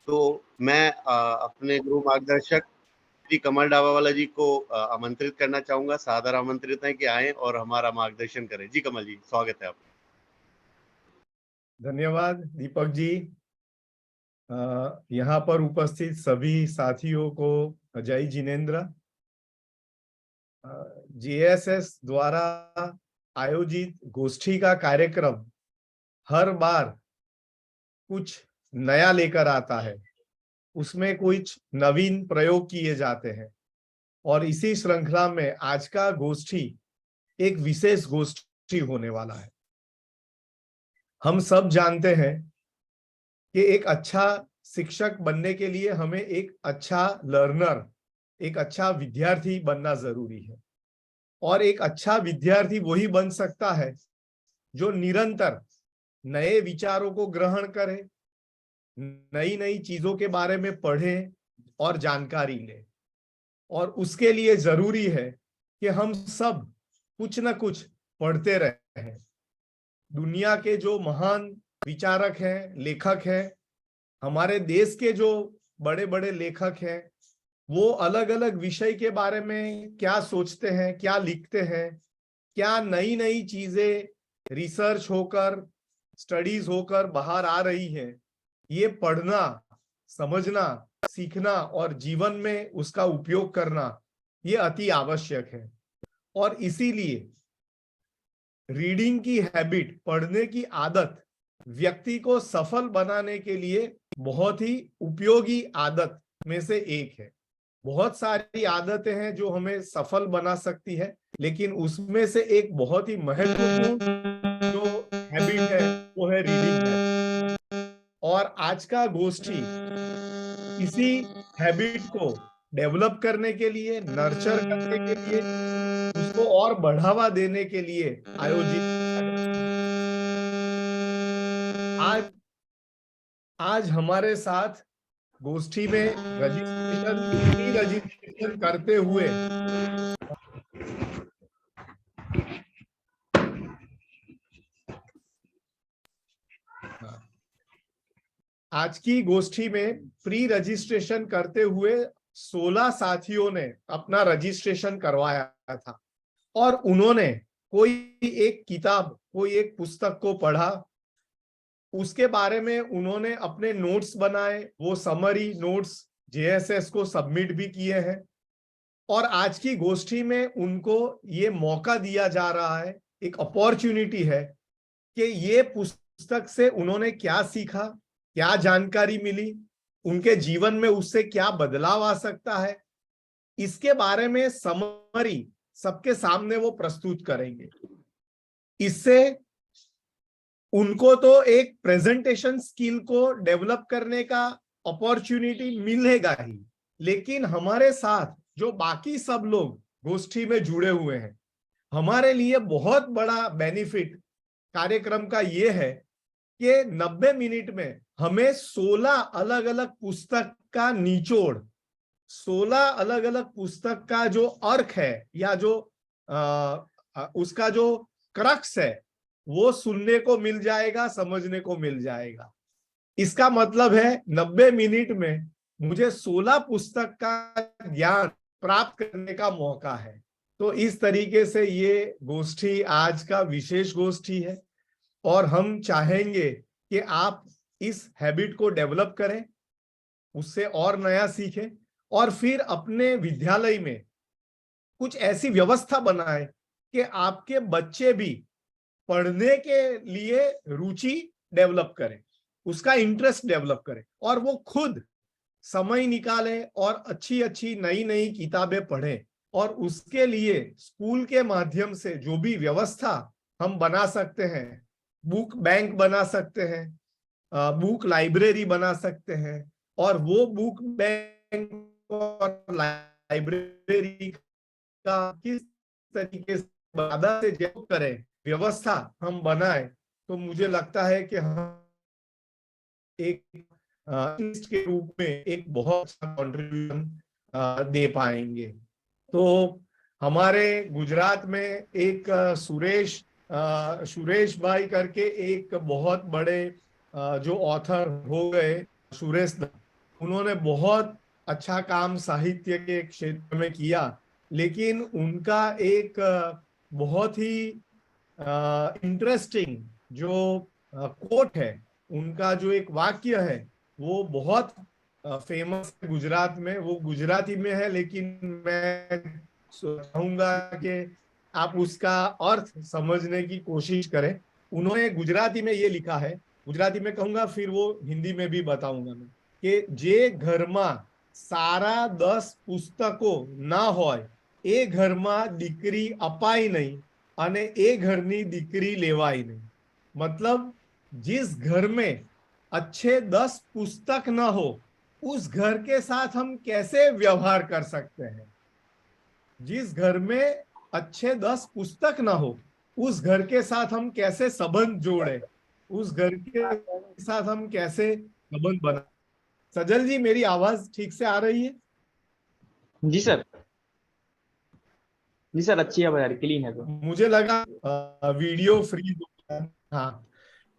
तो मैं अपने गुरु मार्गदर्शक श्री कमल डाबावाला जी को आमंत्रित करना चाहूंगा। सादर आमंत्रित हैं कि आए और हमारा मार्गदर्शन करें। जी कमल जी, स्वागत है आपका। धन्यवाद दीपक जी। यहाँ पर उपस्थित सभी साथियों को जय जिनेन्द्र। जीएसएस द्वारा आयोजित गोष्ठी का कार्यक्रम हर बार कुछ नया लेकर आता है, उसमें कुछ नवीन प्रयोग किए जाते हैं और इसी श्रृंखला में आज का गोष्ठी एक विशेष गोष्ठी होने वाला है। हम सब जानते हैं कि एक अच्छा शिक्षक बनने के लिए हमें एक अच्छा लर्नर, एक अच्छा विद्यार्थी बनना जरूरी है। और एक अच्छा विद्यार्थी वही बन सकता है जो निरंतर नए विचारों को ग्रहण करे, नई नई चीजों के बारे में पढ़े और जानकारी ले। और उसके लिए जरूरी है कि हम सब कुछ न कुछ पढ़ते रहें। दुनिया के जो महान विचारक हैं, लेखक हैं, हमारे देश के जो बड़े बड़े लेखक हैं, वो अलग अलग विषय के बारे में क्या सोचते हैं, क्या लिखते हैं, क्या नई नई चीजें रिसर्च होकर, स्टडीज होकर बाहर आ रही हैं, ये पढ़ना, समझना, सीखना और जीवन में उसका उपयोग करना ये अति आवश्यक है। और इसीलिए रीडिंग की हैबिट, पढ़ने की आदत व्यक्ति को सफल बनाने के लिए बहुत ही उपयोगी आदत में से एक है। बहुत सारी आदतें हैं जो हमें सफल बना सकती है, लेकिन उसमें से एक बहुत ही महत्वपूर्ण जो हैबिट है वो है रीडिंग हैबिट। और आज का गोष्ठी इसी हैबिट को डेवलप करने के लिए, नर्चर करने के लिए, उसको और बढ़ावा देने के लिए आयोजित आज आज हमारे साथ गोष्ठी में रजिस्ट्रेशन करते हुए आज की गोष्ठी में प्री रजिस्ट्रेशन करते हुए 16 साथियों ने अपना रजिस्ट्रेशन करवाया था और उन्होंने कोई एक किताब, कोई एक पुस्तक को पढ़ा, उसके बारे में उन्होंने अपने नोट्स बनाए, वो समरी नोट्स जेएसएस को सबमिट भी किए हैं। और आज की गोष्ठी में उनको ये मौका दिया जा रहा है, एक अपॉर्चुनिटी है कि ये पुस्तक से उन्होंने क्या सीखा, क्या जानकारी मिली, उनके जीवन में उससे क्या बदलाव आ सकता है, इसके बारे में समरी सबके सामने वो प्रस्तुत करेंगे। इससे उनको तो एक प्रेजेंटेशन स्किल को डेवलप करने का अपॉर्चुनिटी मिलेगा ही, लेकिन हमारे साथ जो बाकी सब लोग गोष्ठी में जुड़े हुए हैं, हमारे लिए बहुत बड़ा बेनिफिट कार्यक्रम का ये है कि 90 मिनट में हमें 16 अलग अलग पुस्तक का निचोड़, 16 अलग अलग पुस्तक का जो अर्थ है या जो उसका जो क्रक्स है वो सुनने को मिल जाएगा, समझने को मिल जाएगा। इसका मतलब है 90 मिनट में मुझे 16 पुस्तक का ज्ञान प्राप्त करने का मौका है। तो इस तरीके से ये गोष्ठी आज का विशेष गोष्ठी है और हम चाहेंगे कि आप इस हैबिट को डेवलप करें, उससे और नया सीखें और फिर अपने विद्यालय में कुछ ऐसी व्यवस्था बनाएं कि आपके बच्चे भी पढ़ने के लिए रुचि डेवलप करें, उसका इंटरेस्ट डेवलप करें और वो खुद समय निकालें और अच्छी अच्छी नई नई किताबें पढ़ें। और उसके लिए स्कूल के माध्यम से जो भी व्यवस्था हम बना सकते हैं, बुक बैंक बना सकते हैं, बुक लाइब्रेरी बना सकते हैं, और वो बुक बैंक और लाइब्रेरी का किस तरीके से ज्यादा से ज्यादा करें, व्यवस्था हम बनाए, तो मुझे लगता है कि हम एक के रूप में एक बहुत अच्छा कंट्रीब्यूशन दे पाएंगे। तो हमारे गुजरात में एक सुरेश भाई करके एक बहुत बड़े जो ऑथर हो गए, सुरेश, उन्होंने बहुत अच्छा काम साहित्य के क्षेत्र में किया, लेकिन उनका एक बहुत ही इंटरेस्टिंग जो कोट है, उनका जो एक वाक्य है, वो बहुत फेमस है गुजरात में। वो गुजराती में है, लेकिन मैं चाहूंगा कि आप उसका अर्थ समझने की कोशिश करें। उन्होंने गुजराती में ये लिखा है, गुजराती में कहूंगा, फिर वो हिंदी में भी बताऊंगा मैं, कि जे घરમાં સારા 10 પુસ્તકો ના હોય એ ઘરમાં દીકરી અપાય નહીં અને એ ઘરની દીકરી લેવાય नहीं। मतलब जिस घर में अच्छे 10 पुस्तक ना हो, उस घर के साथ हम कैसे व्यवहार कर सकते हैं। जिस घर में अच्छे 10 पुस्तक ना हो, उस घर के साथ हम कैसे संबंध जोड़े, उस घर के साथ हम कैसे संबंध बना। सजल जी, मेरी आवाज ठीक से आ रही है? जी सर, जी सर, अच्छी है यार, क्लीन है तो। मुझे लगा वीडियो फ्रीज हो गया। हाँ,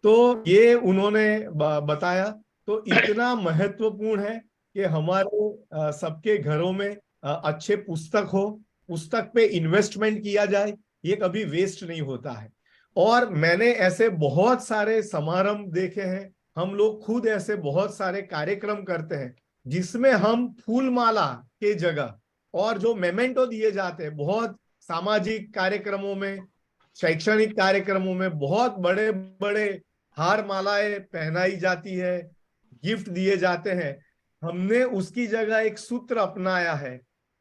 तो ये उन्होंने बताया। तो इतना महत्वपूर्ण है कि हमारे सबके घरों में अच्छे पुस्तक हो, पुस्तक पे इन्वेस्टमेंट किया जाए, ये कभी वेस्ट नहीं होता है। और मैंने ऐसे बहुत सारे समारंभ देखे हैं, हम लोग खुद ऐसे बहुत सारे कार्यक्रम करते हैं जिसमें हम फूलमाला के जगह और जो मेमेंटो दिए जाते हैं, बहुत सामाजिक कार्यक्रमों में, शैक्षणिक कार्यक्रमों में बहुत बड़े बड़े हार मालाएं पहनाई जाती है, गिफ्ट दिए जाते हैं। हमने उसकी जगह एक सूत्र अपनाया है,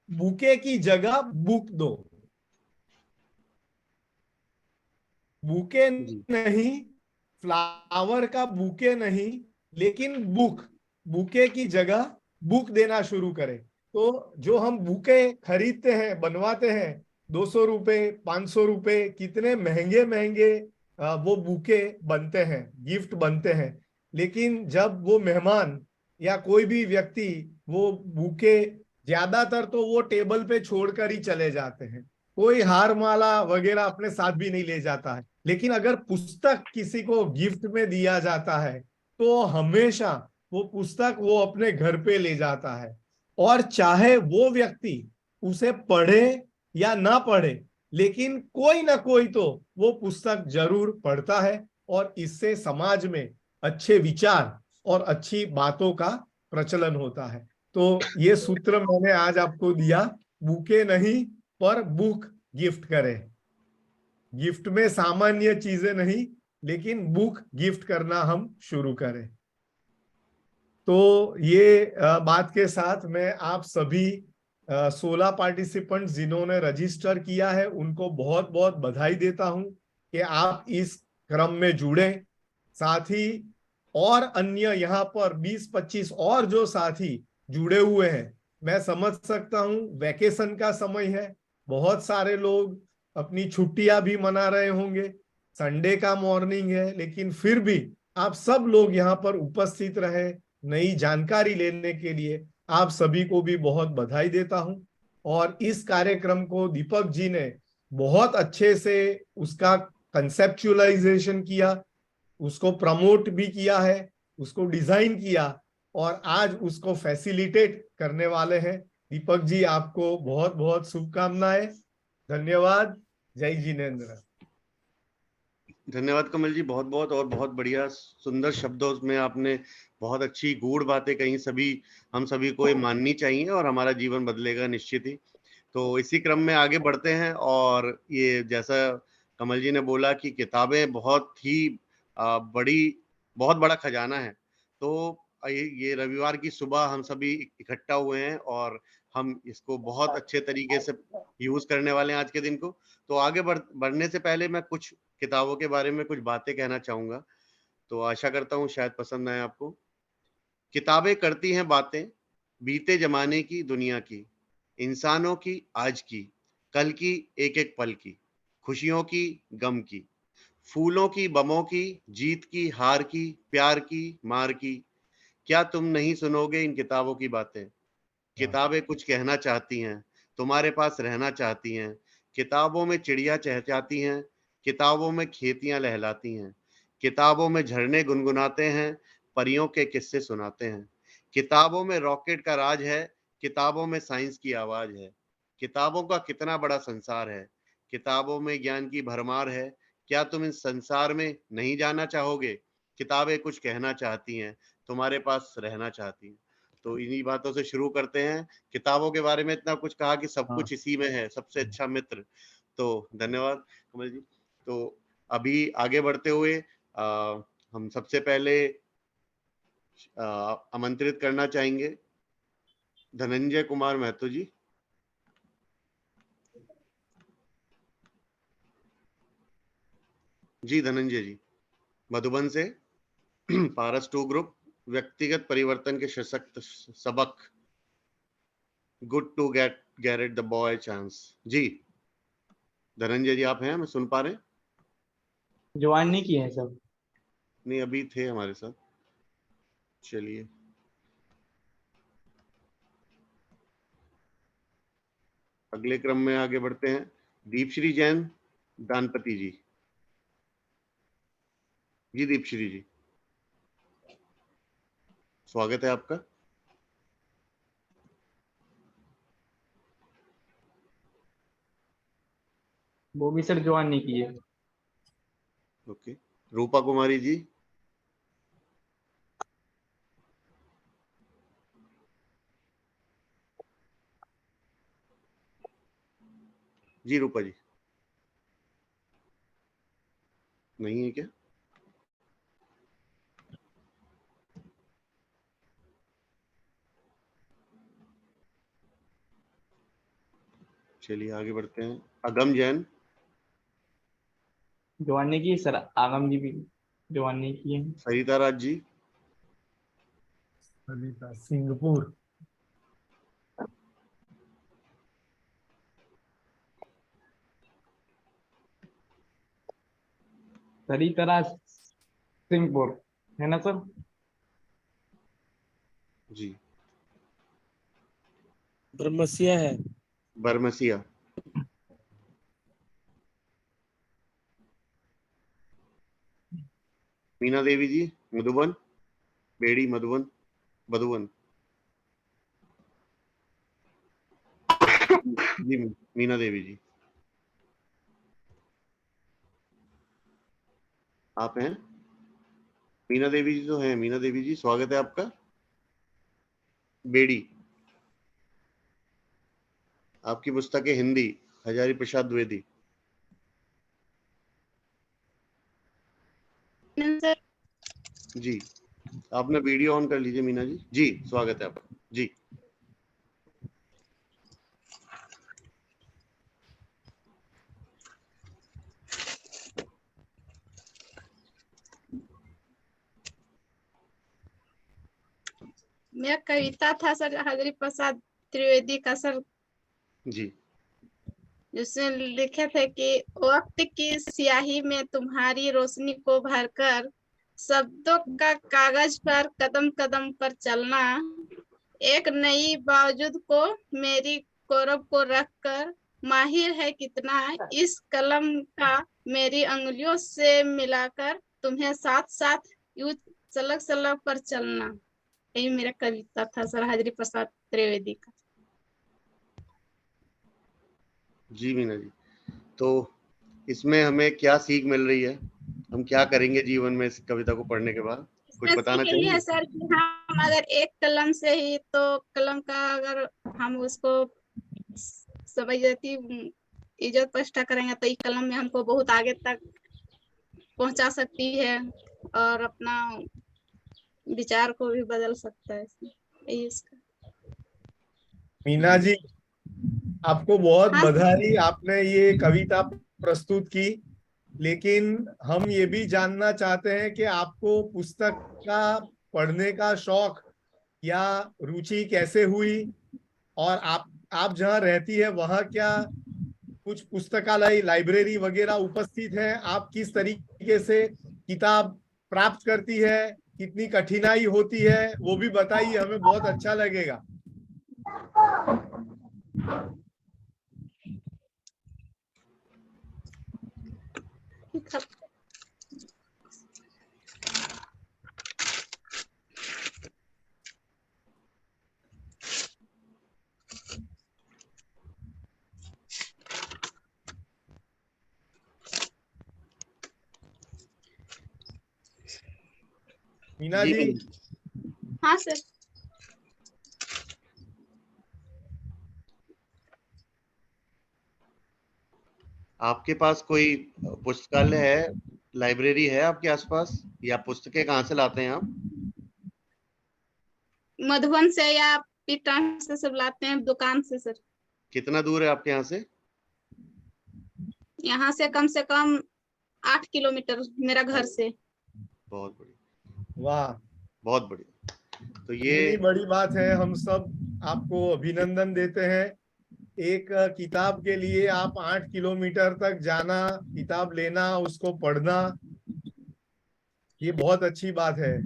बुके की जगह बुक दो। बुके जी नहीं, फ्लावर का बुके नहीं, लेकिन बुक, बुके की जगह बुक देना शुरू करें। तो जो हम बुके खरीदते हैं, बनवाते हैं, 200 रुपए, 500 रुपए, कितने महंगे महंगे वो बुके बनते हैं, गिफ्ट बनते हैं। लेकिन जब वो मेहमान या कोई भी व्यक्ति वो बुके, ज्यादातर तो वो टेबल पे छोड़कर ही चले जाते हैं, कोई हार माला वगैरह अपने साथ भी नहीं ले जाता है। लेकिन अगर पुस्तक किसी को गिफ्ट में दिया जाता है, तो हमेशा वो पुस्तक वो अपने घर पे ले जाता है, और चाहे वो व्यक्ति उसे पढ़े या ना पढ़े, लेकिन कोई ना कोई तो वो पुस्तक जरूर पढ़ता है, और इससे समाज में अच्छे विचार और अच्छी बातों का प्रचलन होता है। तो ये सूत्र मैंने आज आपको दिया, बुके नहीं पर बुक गिफ्ट करें। गिफ्ट में सामान्य चीजें नहीं, लेकिन बुक गिफ्ट करना हम शुरू करें। तो ये बात के साथ मैं आप सभी 16 पार्टिसिपेंट जिन्होंने रजिस्टर किया है, उनको बहुत बहुत बधाई देता हूं कि आप इस क्रम में जुड़े। साथ ही और अन्य यहाँ पर 20-25 और जो साथी जुड़े हुए हैं, मैं समझ सकता हूं वैकेशन का समय है, बहुत सारे लोग अपनी छुट्टियां भी मना रहे होंगे, संडे का मॉर्निंग है, लेकिन फिर भी आप सब लोग यहाँ पर उपस्थित रहे नई जानकारी लेने के लिए। आप सभी को भी बहुत बधाई देता हूं। और इस कार्यक्रम को दीपक जी ने बहुत अच्छे से उसका कंसेप्चुअलाइजेशन किया, उसको प्रमोट भी किया है, उसको डिजाइन किया, और आज उसको फैसिलिटेट करने वाले हैं। दीपक जी, आपको बहुत बहुत शुभकामनाएं। धन्यवाद। जय जिनेन्द्र। धन्यवाद कमल जी, बहुत बहुत, और बहुत बढ़िया सुंदर शब्दों में आपने बहुत अच्छी गूढ़ बातें कही। हम सभी को ये माननी चाहिए और हमारा जीवन बदलेगा निश्चित ही। तो इसी क्रम में आगे बढ़ते हैं। और ये जैसा कमल जी ने बोला कि किताबें बहुत ही बहुत बड़ा खजाना है। तो ये रविवार की सुबह हम सभी इकट्ठा हुए हैं और हम इसको बहुत अच्छे तरीके से यूज करने वाले हैं आज के दिन को। तो आगे बढ़ने से पहले मैं कुछ किताबों के बारे में कुछ बातें कहना चाहूंगा, तो आशा करता हूँ शायद पसंद आए आपको। किताबें करती हैं बातें बीते जमाने की, दुनिया की, इंसानों की, आज की, कल की, एक एक पल की, खुशियों की, गम की, फूलों की, बमों की, जीत की, हार की, प्यार की, मार की। क्या तुम नहीं सुनोगे इन किताबों की बातें? किताबें कुछ कहना चाहती हैं, तुम्हारे पास रहना चाहती हैं। किताबों में चिड़िया चहचहाती हैं, किताबों में खेतियां लहलाती हैं, किताबों में झरने गुनगुनाते हैं, परियों के किस्से सुनाते हैं। किताबों में रॉकेट का राज है, किताबों में साइंस की आवाज है। किताबों का कितना बड़ा संसार है, किताबों में ज्ञान की भरमार है। क्या तुम इस संसार में नहीं जाना चाहोगे? किताबें कुछ कहना चाहती हैं, तुम्हारे पास रहना चाहती हैं। तो इन्हीं बातों से शुरू करते हैं। किताबों के बारे में इतना कुछ कहा कि सब हाँ। कुछ इसी में है, सबसे अच्छा मित्र। तो धन्यवाद कमल जी। तो अभी आगे बढ़ते हुए हम सबसे पहले आमंत्रित करना चाहेंगे धनंजय कुमार महतो जी। जी धनंजय जी, मधुबन से पारस टू ग्रुप, व्यक्तिगत परिवर्तन के सशक्त सबक, good to get the boy chance. जी धनंजय जी, आप हैं, मैं सुन पा रहे हैं? ज्वाइन नहीं किए हैं सब। नहीं, अभी थे हमारे साथ। चलिए अगले क्रम में आगे बढ़ते हैं। दीपश्री जैन दानपति जी। जी दीपश्री जी, स्वागत है आपका। वो भी सर ज्वाइन नहीं किए। ओके, रूपा कुमारी जी। जी रूपा जी, नहीं है क्या? चलिए आगे बढ़ते हैं। अगम जैन। ज्वाइन नहीं किए सर, आगम जी भी ज्वाइन नहीं किए हैं। सरिता राज जी। ललिता सिंहपुर। सरिता सिंहपुर है ना सर? जी ब्रह्मसिया है। बरमसिया। मीना देवी जी मधुबन, बेड़ी मधुबन, मधुबन। जी मीना देवी जी, आप हैं? मीना देवी जी तो हैं। मीना देवी जी, स्वागत है आपका। बेड़ी, आपकी पुस्तक है हिंदी, हजारी प्रसाद द्विवेदी। सर। जी आपने वीडियो ऑन कर लीजिए मीना जी। जी स्वागत है आपका। जी मेरा कविता था सर हजारी प्रसाद त्रिवेदी का सर, जी जिसमें लिखे थे कि वक्त की स्याही में तुम्हारी रोशनी को भरकर शब्दों का कागज पर कदम कदम पर चलना, एक नई बावजूद को मेरी गौरव को रखकर माहिर है कितना इस कलम का मेरी अंगुलियों से मिलाकर तुम्हें साथ साथ यूं सलग सलग पर चलना। यही मेरा कविता था सर हजारी प्रसाद त्रिवेदी का। जी मीना जी, तो इसमें हमें क्या सीख मिल रही है? हम क्या करेंगे जीवन में इस कविता को पढ़ने के बाद? कुछ इसमें बताना सीख यही है चाहेंगे? सर कि हम अगर एक कलम से ही तो कलम का अगर हम उसको सभी इज्जत प्रतिष्ठा करेंगे तो ये कलम में हमको बहुत आगे तक पहुंचा सकती है और अपना विचार को भी बदल सकता है। यही इसका। मीना जी, आपको बहुत हाँ बधाई, आपने ये कविता प्रस्तुत की। लेकिन हम ये भी जानना चाहते हैं कि आपको पुस्तक का पढ़ने का शौक या रुचि कैसे हुई, और आप जहाँ रहती है वहाँ क्या कुछ पुस्तकालय लाइब्रेरी वगैरह उपस्थित है? आप किस तरीके से किताब प्राप्त करती है, कितनी कठिनाई होती है, वो भी बताइए, हमें बहुत अच्छा लगेगा। मीना जी जी। हाँ सर। आपके पास कोई पुस्तकालय है, लाइब्रेरी है आपके आसपास, या पुस्तकें कहाँ से लाते हैं आप? मधुबन से या पीटन से सब लाते हैं दुकान से सर। कितना दूर है आपके यहाँ से? यहाँ से कम 8 किलोमीटर मेरा घर से। बहुत बढ़िया, वाह, बहुत बढ़िया। तो ये कितनी बड़ी बात है। हम सब आपको अभिनंदन देते हैं। एक किताब के लिए आप 8 किलोमीटर तक जाना, किताब लेना, उसको पढ़ना, ये बहुत अच्छी बात है।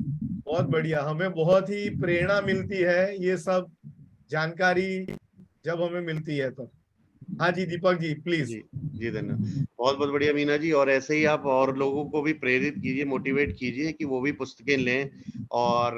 बहुत बढ़िया, हमें बहुत ही प्रेरणा मिलती है ये सब जानकारी जब हमें मिलती है तो। हाँ जी दीपक जी प्लीज। जी जी धन्यवाद। बहुत बहुत बढ़िया मीना जी, और ऐसे ही आप और लोगों को भी प्रेरित कीजिए, मोटिवेट कीजिए कि वो भी पुस्तकें लें और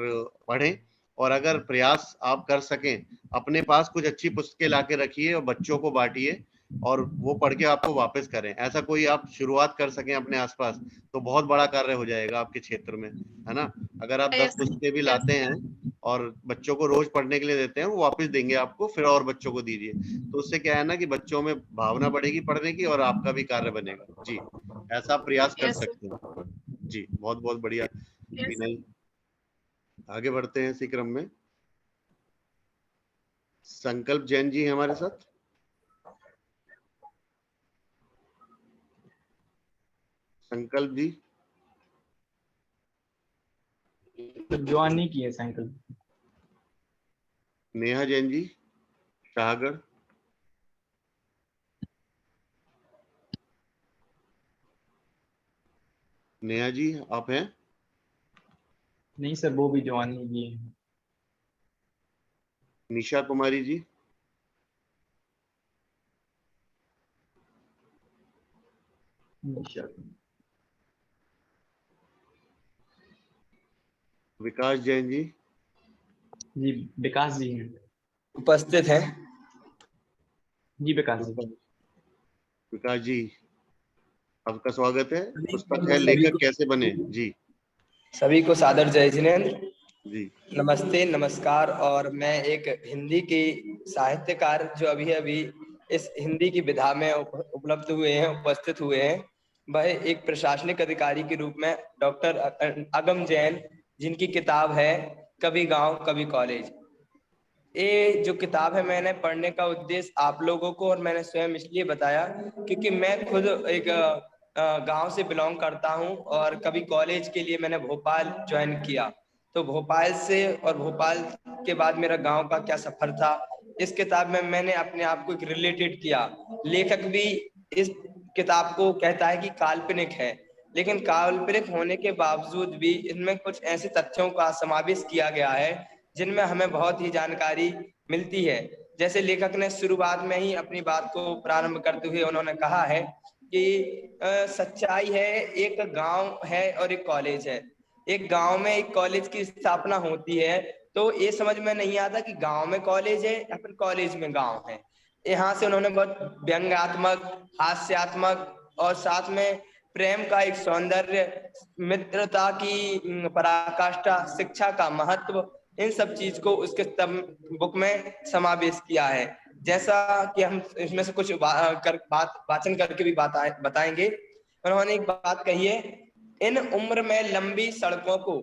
पढ़ें। और अगर प्रयास आप कर सकें, अपने पास कुछ अच्छी पुस्तकें लाके रखिए और बच्चों को बांटिए, और वो पढ़ के आपको वापस करें। ऐसा कोई आप शुरुआत कर सकें अपने आसपास, तो बहुत बड़ा कार्य हो जाएगा आपके क्षेत्र में, है ना। अगर आप 10 पुस्तकें भी लाते हैं और बच्चों को रोज पढ़ने के लिए देते हैं, वो वापस देंगे आपको, फिर और बच्चों को दीजिए। तो उससे क्या है ना कि बच्चों में भावना बढ़ेगी पढ़ने की, और आपका भी कार्य बनेगा। जी, ऐसा आप प्रयास कर यस सकते हैं। जी, बहुत बहुत बढ़िया यस। मीना जी। आगे बढ़ते हैं इसी क्रम में। संकल्प जैन जी हैं हमारे साथ। संकल्प जी। तो ज्वाइन नहीं किए साइकिल। नेहा जैन जी, शाहगढ़। नेहा जी आप हैं? नहीं सर, वो भी ज्वाइन नहीं किए। निशा कुमारी जी। विकास जैन जी। जी विकास जी हैं। उपस्थित हैं। जी विकास जी। विकास जी, आपका स्वागत है। पुस्तक है सभी लेखक को कैसे बने। जी सभी को सादर जय जिनेन्द्र, जी नमस्ते नमस्कार। और मैं एक हिंदी की साहित्यकार जो अभी अभी इस हिंदी की विधा में उपलब्ध हुए हैं, उपस्थित हुए हैं, वह एक प्रशासनिक अधिकारी के रूप में डॉक्टर अगम जैन, जिनकी किताब है कभी गांव कभी कॉलेज। ये जो किताब है मैंने पढ़ने का उद्देश्य आप लोगों को और मैंने स्वयं इसलिए बताया क्योंकि मैं खुद एक गांव से बिलोंग करता हूं, और कभी कॉलेज के लिए मैंने भोपाल ज्वाइन किया। तो भोपाल से और भोपाल के बाद मेरा गांव का क्या सफर था, इस किताब में मैंने अपने आप को एक रिलेटेड किया। लेखक भी इस किताब को कहता है कि काल्पनिक है, लेकिन काल्पनिक होने के बावजूद भी इसमें कुछ ऐसे तथ्यों का समावेश किया गया है जिनमें हमें बहुत ही जानकारी मिलती है। जैसे लेखक ने शुरुआत में ही अपनी बात को प्रारंभ करते हुए उन्होंने कहा है कि सच्चाई है, एक गांव है और एक कॉलेज है। एक गांव में एक कॉलेज की स्थापना होती है तो ये समझ में नहीं आता कि गांव में कॉलेज है या फिर कॉलेज में गांव है। यहाँ से उन्होंने बहुत व्यंग्यात्मक, हास्यात्मक और साथ में प्रेम का एक सौंदर्य, मित्रता की पराकाष्ठा, शिक्षा का महत्व, इन सब चीज को उसके बुक में समावेश किया है। जैसा कि हम इसमें से कुछ वाचन करके भी बताएंगे। उन्होंने एक बात कही है, इन उम्र में लंबी सड़कों को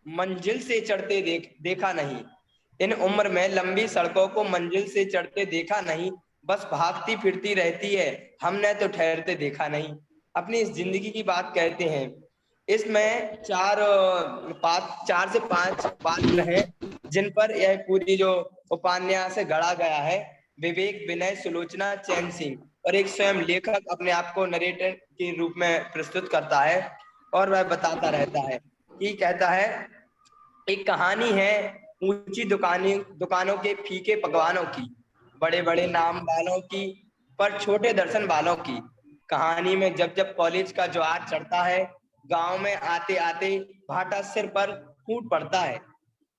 मंजिल से चढ़ते देखा नहीं। इन उम्र में लंबी सड़कों को मंजिल से चढ़ते देखा नहीं, बस भागती फिरती रहती है, हमने तो ठहरते देखा नहीं। अपनी इस जिंदगी की बात कहते हैं। इसमें 4 से 5 पात्र हैं जिन पर यह पूरी जो उपन्यास से गढ़ा गया है। विवेक, विनय, सुलोचना, चैन सिंह, और एक स्वयं लेखक अपने आप को नरेटर के रूप में प्रस्तुत करता है और वह बताता रहता है कि कहता है, एक कहानी है ऊंची दुकानों के फीके पकवानों की, बड़े बड़े नाम वालों की पर छोटे दर्शन वालों की। कहानी में जब जब कॉलेज का ज्वार चढ़ता है, गांव में आते आते भाटा सिर पर फूट पड़ता है।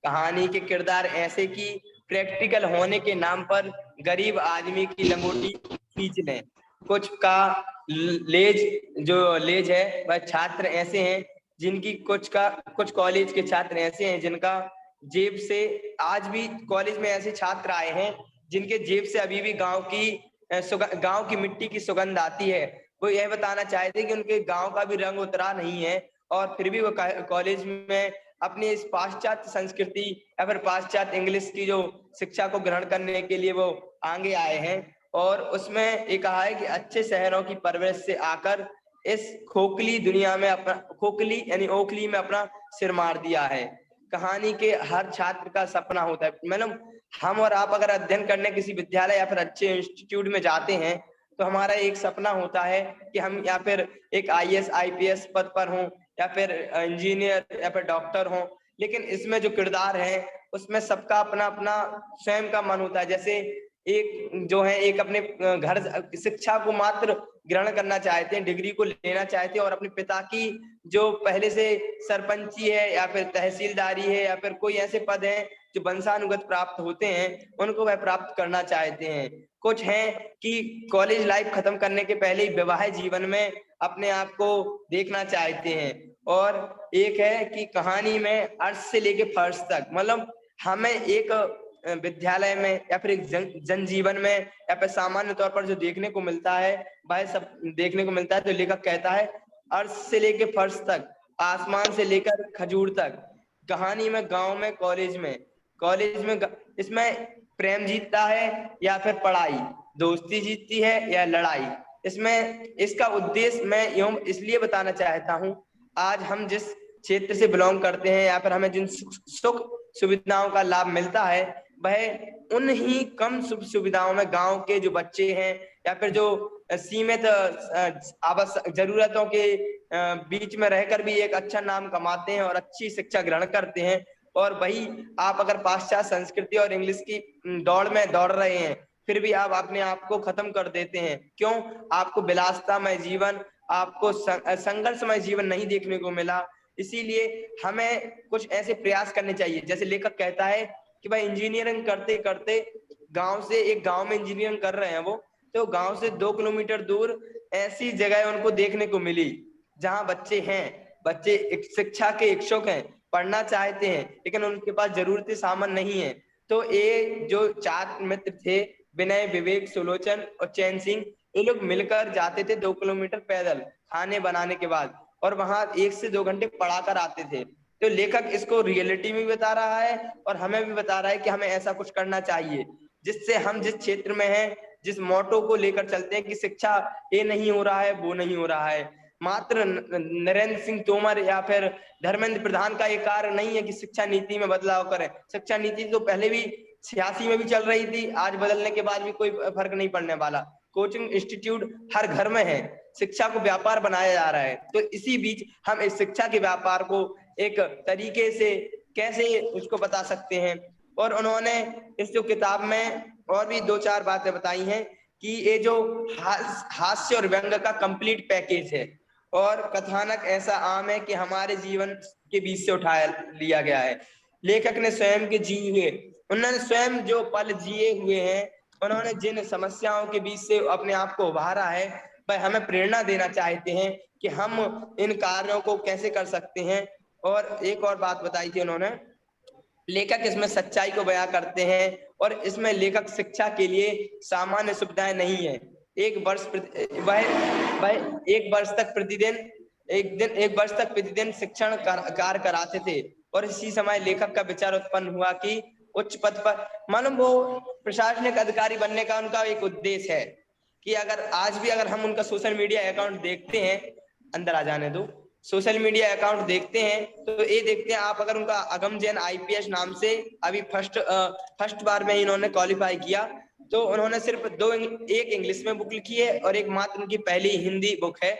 कहानी के किरदार ऐसे कि प्रैक्टिकल होने के नाम पर गरीब आदमी की लंगोटी खींच लें। कुछ का लेज है वह छात्र ऐसे हैं जिनकी कुछ कॉलेज के छात्र ऐसे हैं जिनका जेब से आज भी कॉलेज में ऐसे छात्र आए हैं जिनके जेब से अभी भी गांव की मिट्टी की सुगंध आती है। वो यह बताना चाहते हैं कि उनके गांव का भी रंग उतरा नहीं है और फिर भी वो कॉलेज में अपनी इस पाश्चात्य संस्कृति या फिर पाश्चात्य इंग्लिश की जो शिक्षा को ग्रहण करने के लिए वो आगे आए हैं। और उसमें ये कहा है कि अच्छे शहरों की परवरिश से आकर इस खोखली दुनिया में खोखली यानी ओखली में अपना सिर मार दिया है। कहानी के हर छात्र का सपना होता है। मतलब हम और आप अगर अध्ययन करने किसी विद्यालय या फिर अच्छे इंस्टीट्यूट में जाते हैं तो हमारा एक सपना होता है कि हम या फिर एक IAS IPS पद पर हों या फिर इंजीनियर या फिर डॉक्टर हों। लेकिन इसमें जो किरदार है उसमें सबका अपना अपना स्वयं का मन होता है। जैसे एक जो है एक अपने घर शिक्षा को मात्र ग्रहण करना चाहते हैं, डिग्री को लेना चाहते हैं और अपने पिता की जो पहले से सरपंची है या फिर तहसीलदारी है या फिर कोई ऐसे पद हैं जो वंशानुगत प्राप्त होते हैं उनको वह प्राप्त करना चाहते हैं। कुछ हैं कि कॉलेज लाइफ खत्म करने के पहले ही विवाहित जीवन में अपने आप को देखना चाहते हैं। और एक है कि कहानी में अर्श से लेके फर्श तक, मतलब हमें एक विद्यालय में या फिर एक जनजीवन में या फिर सामान्य तौर पर जो देखने को मिलता है वह सब देखने को मिलता है। तो लेखक कहता है अर्श से लेके फर्श तक, आसमान से लेकर खजूर तक, कहानी में, गांव में, कॉलेज में इसमें प्रेम जीतता है या फिर पढ़ाई, दोस्ती जीतती है या लड़ाई। इसमें इसका उद्देश्य मैं यूं इसलिए बताना चाहता हूं, आज हम जिस क्षेत्र से बिलोंग करते हैं या फिर हमें जिन सुख सुविधाओं का लाभ मिलता है वह उन ही कम सुविधाओं में गांव के जो बच्चे हैं या फिर जो सीमित जरूरतों के बीच में रहकर भी एक अच्छा नाम कमाते हैं और अच्छी शिक्षा ग्रहण करते हैं। और वही आप अगर पाश्चात्य संस्कृति और इंग्लिश की दौड़ में दौड़ रहे हैं फिर भी आप अपने आप को खत्म कर देते हैं। क्यों? आपको विलासतामय जीवन, आपको संघर्षमय जीवन नहीं देखने को मिला। इसीलिए हमें कुछ ऐसे प्रयास करने चाहिए। जैसे लेखक कहता है कि भाई इंजीनियरिंग करते करते एक गांव में इंजीनियरिंग कर रहे हैं वो, तो गांव से 2 किलोमीटर दूर ऐसी जगह उनको देखने को मिली जहां बच्चे शिक्षा के इच्छुक हैं, पढ़ना चाहते हैं लेकिन उनके पास जरूरती सामान नहीं है। तो ये जो 4 मित्र थे, विनय, विवेक, सुलोचन और चैन सिंह, ये लोग मिलकर जाते थे 2 किलोमीटर पैदल खाने बनाने के बाद और वहां 1 से 2 घंटे पढ़ा कर आते थे। तो लेखक इसको रियलिटी में भी बता रहा है और हमें भी बता रहा है कि हमें ऐसा कुछ करना चाहिए जिससे हम जिस क्षेत्र में हैं, जिस मोटो को लेकर चलते हैं कि शिक्षा ये नहीं हो रहा है, वो नहीं हो रहा है, मात्र नरेंद्र सिंह तोमर या फिर धर्मेंद्र प्रधान का ये कार्य नहीं है कि शिक्षा नीति में बदलाव करें। शिक्षा नीति तो पहले भी 86 में भी चल रही थी, आज बदलने के बाद भी कोई फर्क नहीं पड़ने वाला। कोचिंग इंस्टीट्यूट हर घर में है, शिक्षा को व्यापार बनाया जा रहा है। तो इसी बीच हम इस शिक्षा के व्यापार को एक तरीके से कैसे उसको बता सकते हैं। और उन्होंने इस जो किताब में और भी 2-4 बातें बताई हैं कि ये जो हास्य और व्यंग का कंप्लीट पैकेज है और कथानक ऐसा आम है कि हमारे जीवन के बीच से उठाया लिया गया है। लेखक ने स्वयं के उन्होंने स्वयं जो पल जिए हुए हैं, उन्होंने जिन समस्याओं के बीच से अपने आप को उभारा है, वह हमें प्रेरणा देना चाहते हैं कि हम इन कार्यों को कैसे कर सकते हैं। और एक और बात बताई थी उन्होंने, लेखक इसमें सच्चाई को बयां करते हैं और इसमें लेखक शिक्षा के लिए सामान्य सुविधाएं नहीं है। एक वर्ष तक प्रतिदिन शिक्षण कार्य कराते थे और इसी समय लेखक का विचार उत्पन्न हुआ कि उच्च पद पर, मालूम वो प्रशासनिक अधिकारी बनने का उनका एक उद्देश्य है कि अगर हम उनका सोशल मीडिया अकाउंट देखते हैं, अंदर आ जाने दो, सोशल मीडिया अकाउंट देखते हैं तो ये देखते हैं आप अगर उनका अगम जैन IPS नाम से अभी फर्स्ट बार में इन्होंने क्वालिफाई किया, तो उन्होंने सिर्फ एक इंग्लिश में बुक लिखी है और एक मात्र उनकी पहली हिंदी बुक है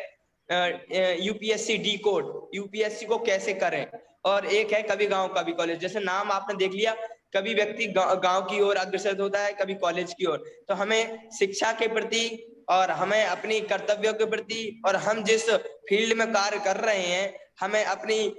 UPSC डिकोड, UPSC को कैसे करें, और एक है कभी गांव कभी कॉलेज। जैसे नाम आपने देख लिया, कभी व्यक्ति गांव की ओर अग्रसर होता है, कभी कॉलेज की ओर। तो हमें शिक्षा के प्रति और हमें अपनी कर्तव्यों के प्रति और हम जिस फील्ड में कार्य कर रहे हैं, हमें अपनी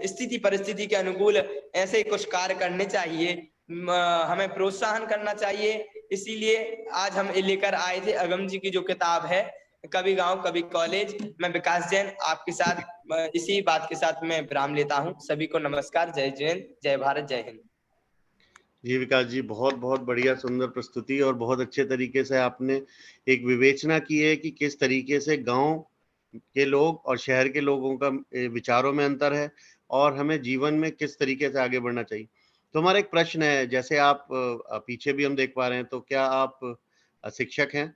स्थिति परिस्थिति के अनुकूल ऐसे कुछ कार्य करने चाहिए, हमें प्रोत्साहन करना चाहिए। इसीलिए आज हम लेकर आए थे अगम जी की जो किताब है, कभी गांव कभी कॉलेज। मैं विकास जैन आपके साथ इसी बात के साथ मैं विराम लेता हूं। सभी को नमस्कार, जय जैन, जय भारत, जय हिंद। जी विकास जी, बहुत बहुत बढ़िया सुंदर प्रस्तुति, और बहुत अच्छे तरीके से आपने एक विवेचना की है कि किस तरीके से गांव के लोग और शहर के लोगों का विचारों में अंतर है, और हमें जीवन में किस तरीके से आगे बढ़ना चाहिए। तो हमारा एक प्रश्न है, जैसे आप पीछे भी हम देख पा रहे हैं, तो क्या आप शिक्षक हैं?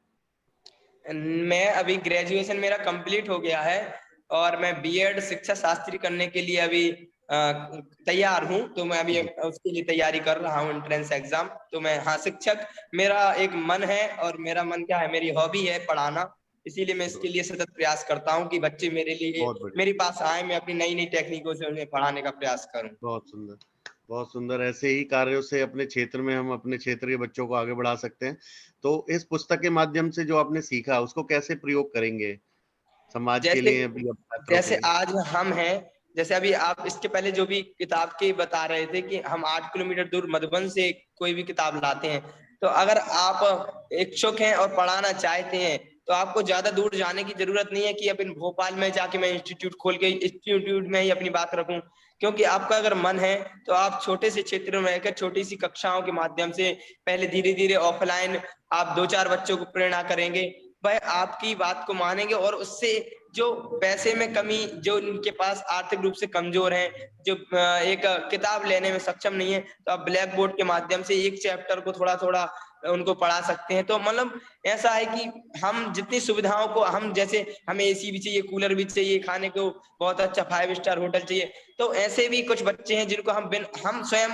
मैं अभी ग्रेजुएशन मेरा कंप्लीट हो गया है और मैं बीएड शिक्षा शास्त्री करने के लिए अभी तैयार हूं। तो मैं अभी उसके लिए तैयारी कर रहा हूं, एंट्रेंस एग्जाम। तो मैं, हाँ, शिक्षक मेरा एक मन है, और मेरा मन क्या है, मेरी हॉबी है पढ़ाना। इसीलिए मैं इसके लिए सतत प्रयास करता हूं कि बच्चे मेरे लिए बहुत बढ़िया, मेरे पास आए, मैं अपनी नई नई टेक्निकों से उन्हें पढ़ाने का प्रयास करूं। बहुत सुंदर, बहुत सुंदर। ऐसे ही कार्यों से अपने क्षेत्र में हम अपने क्षेत्र के बच्चों को आगे बढ़ा सकते हैं। तो इस पुस्तक के माध्यम से जो आपने सीखा, उसको कैसे प्रयोग करेंगे समाज के जैसे लिए, अपने छात्रों के जैसे लिए? आज हम हैं, जैसे अभी आप इसके पहले जो भी किताब के बता रहे थे कि हम 8 किलोमीटर दूर मधुबन से कोई भी किताब लाते हैं, तो अगर आप इच्छुक हैं और पढ़ाना चाहते हैं तो आपको ज्यादा दूर जाने की जरूरत नहीं है कि अब इन भोपाल में जाके मैं इंस्टीट्यूट खोल के इंस्टीट्यूट में ही अपनी बात रखूं। क्योंकि आपका अगर मन है तो आप छोटे से क्षेत्र में रहकर छोटी सी कक्षाओं के माध्यम से पहले धीरे धीरे ऑफलाइन आप 2-4 बच्चों को प्रेरणा करेंगे, वह आपकी बात को मानेंगे, और उससे जो पैसे में कमी, जो उनके पास आर्थिक रूप से कमजोर हैं, जो एक किताब लेने में सक्षम नहीं है, तो आप ब्लैक बोर्ड के माध्यम से एक चैप्टर को थोड़ा थोड़ा उनको पढ़ा सकते हैं। तो मतलब ऐसा है कि हम जितनी सुविधाओं को, हम जैसे हमें एसी भी चाहिए, कूलर भी चाहिए, खाने को बहुत अच्छा 5 स्टार होटल चाहिए, तो ऐसे भी कुछ बच्चे हैं जिनको हम स्वयं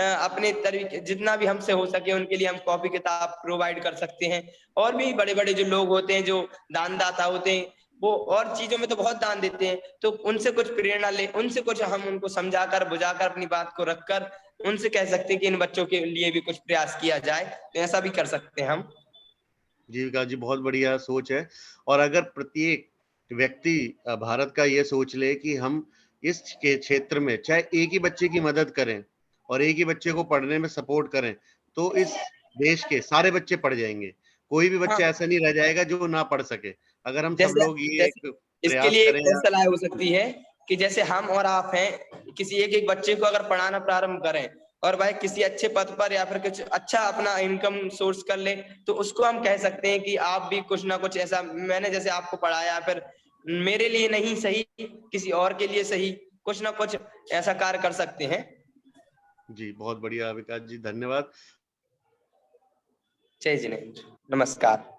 अपने तरीके जितना भी हमसे हो सके उनके लिए हम कॉपी किताब प्रोवाइड कर सकते हैं। और भी बड़े बड़े जो लोग होते हैं, जो दानदाता होते हैं, वो और चीजों में तो बहुत दान देते हैं, तो उनसे कुछ प्रेरणा ले, उनसे कुछ हम उनको समझाकर बुझाकर अपनी बात को रखकर उनसे कह सकते हैं कि इन बच्चों के लिए भी कुछ प्रयास किया जाए। तो ऐसा भी कर सकते हैं हम। जी विकास जी, बहुत बढ़िया सोच है। और अगर प्रत्येक व्यक्ति भारत का ये सोच ले कि हम इस क्षेत्र में चाहे एक ही बच्चे की मदद करें और एक ही बच्चे को पढ़ने में सपोर्ट करें, तो इस देश के सारे बच्चे पढ़ जाएंगे। कोई भी हाँ, बच्चा ऐसा नहीं रह जाएगा जो ना पढ़ सके। अगर हम सब जैसे लोग ये जैसे एक इसके प्रयास लिए एक करें। और सलाह हो सकती है कि जैसे हम और आप हैं, किसी एक एक बच्चे को अगर पढ़ाना प्रारंभ करें और भाई किसी अच्छे पद पर या फिर कुछ अच्छा अपना इनकम सोर्स कर ले, तो उसको हम कह सकते हैं कि आप भी कुछ ना कुछ ऐसा, मैंने जैसे आपको पढ़ाया, फिर मेरे लिए नहीं सही, किसी और के लिए सही, कुछ ना कुछ ऐसा कार्य कर सकते हैं। जी बहुत बढ़िया विकास जी, धन्यवाद। जय जिनेन्द्र, नमस्कार।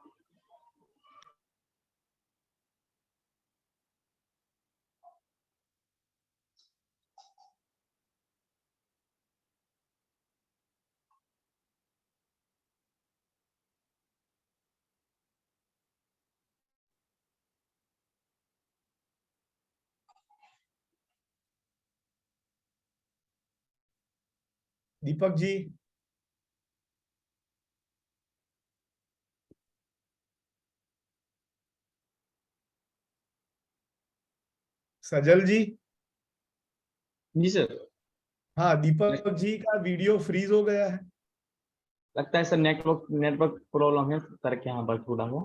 दीपक जी, सजल जी। जी सर। हाँ, दीपक जी का वीडियो फ्रीज हो गया है। लगता है सर नेटवर्क नेटवर्क प्रॉब्लम है सर के यहाँ पर थोड़ा वो।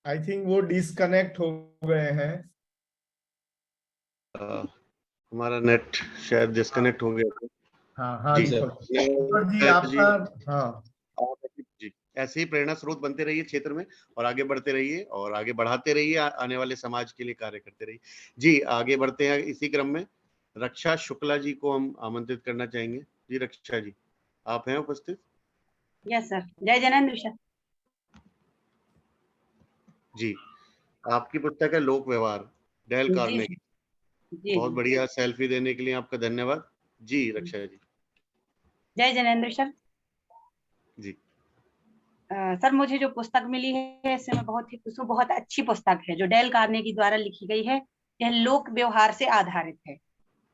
आई थिंक वो डिस्कनेक्ट हो गए हैं। हमारा नेट शायद डिस्कनेक्ट हो गया था। हाँ हाँ जी सर। दीपक जी, जी, आपका। हाँ, जी ऐसे ही प्रेरणा स्रोत बनते रहिए क्षेत्र में, और आगे बढ़ते रहिए और आगे बढ़ाते रहिए, आने वाले समाज के लिए कार्य करते रहिए। जी आगे बढ़ते हैं इसी क्रम में। रक्षा शुक्ला जी को हम आमंत्रित करना चाहेंगे। जी रक्षा जी, आप हैं उपस्थित? यस सर, जय जैनेन्द्र सर। जी, आपकी पुस्तक है लोक व्यवहार, डेल जी कार्नेगी। जी बहुत जी, बढ़िया, सेल्फी देने के लिए आपका धन्यवाद। जी रक्षा जी। जय जैनेन्द्र सर। जी सर, मुझे जो पुस्तक मिली है इससे मैं बहुत ही खुश हूँ। बहुत अच्छी पुस्तक है जो डेल कार्नेगी द्वारा लिखी गई है। यह लोक व्यवहार से आधारित है।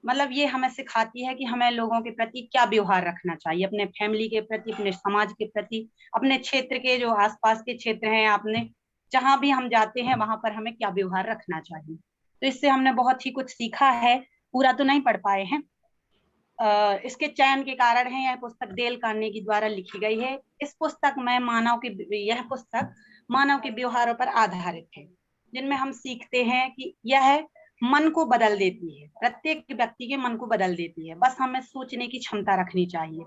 मतलब ये हमें सिखाती है कि हमें लोगों के प्रति क्या व्यवहार रखना चाहिए, अपने फैमिली के प्रति, अपने समाज के प्रति, अपने क्षेत्र के जो आसपास के क्षेत्र हैं, आपने जहां भी हम जाते हैं वहां पर हमें क्या व्यवहार रखना चाहिए। तो इससे हमने बहुत ही कुछ सीखा है, पूरा तो नहीं पढ़ पाए हैं। इसके चयन के कारण है, यह पुस्तक डेल कार्नेगी द्वारा लिखी गई है। इस पुस्तक में यह पुस्तक मानव के व्यवहारों पर आधारित है, जिनमें हम सीखते हैं कि यह मन को बदल देती है, प्रत्येक व्यक्ति के मन को बदल देती है। बस हमें सोचने की क्षमता रखनी चाहिए।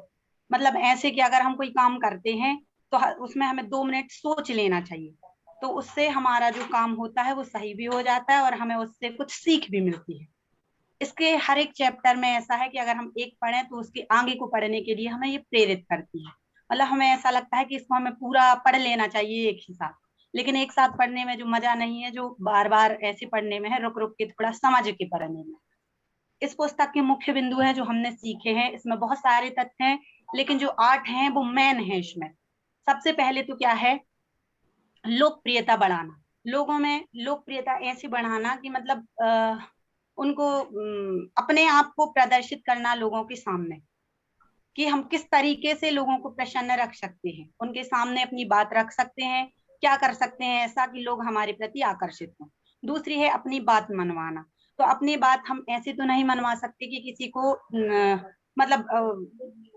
मतलब ऐसे कि अगर हम कोई काम करते हैं तो उसमें हमें 2 मिनट सोच लेना चाहिए, तो उससे हमारा जो काम होता है वो सही भी हो जाता है और हमें उससे कुछ सीख भी मिलती है। इसके हर एक चैप्टर में ऐसा है कि अगर हम एक पढ़ें तो उसके आगे को पढ़ने के लिए हमें ये प्रेरित करती है। मतलब हमें ऐसा लगता है कि इसको हमें पूरा पढ़ लेना चाहिए एक ही साथ, लेकिन एक साथ पढ़ने में जो मजा नहीं है, जो बार बार ऐसे पढ़ने में है, रुक रुक के थोड़ा समझ के पढ़ने में। इस पुस्तक के मुख्य बिंदु है जो हमने सीखे हैं, इसमें बहुत सारे तथ्य हैं, लेकिन जो 8 हैं वो मेन है इसमें। सबसे पहले तो क्या है, लोकप्रियता बढ़ाना। लोगों में लोकप्रियता ऐसे बढ़ाना कि मतलब उनको अपने आप को प्रदर्शित करना लोगों के सामने, कि हम किस तरीके से लोगों को प्रसन्न रख सकते हैं, उनके सामने अपनी बात रख सकते हैं, क्या कर सकते हैं ऐसा कि लोग हमारे प्रति आकर्षित हों। दूसरी है अपनी बात मनवाना। तो अपनी बात हम ऐसे तो नहीं मनवा सकते कि किसी को मतलब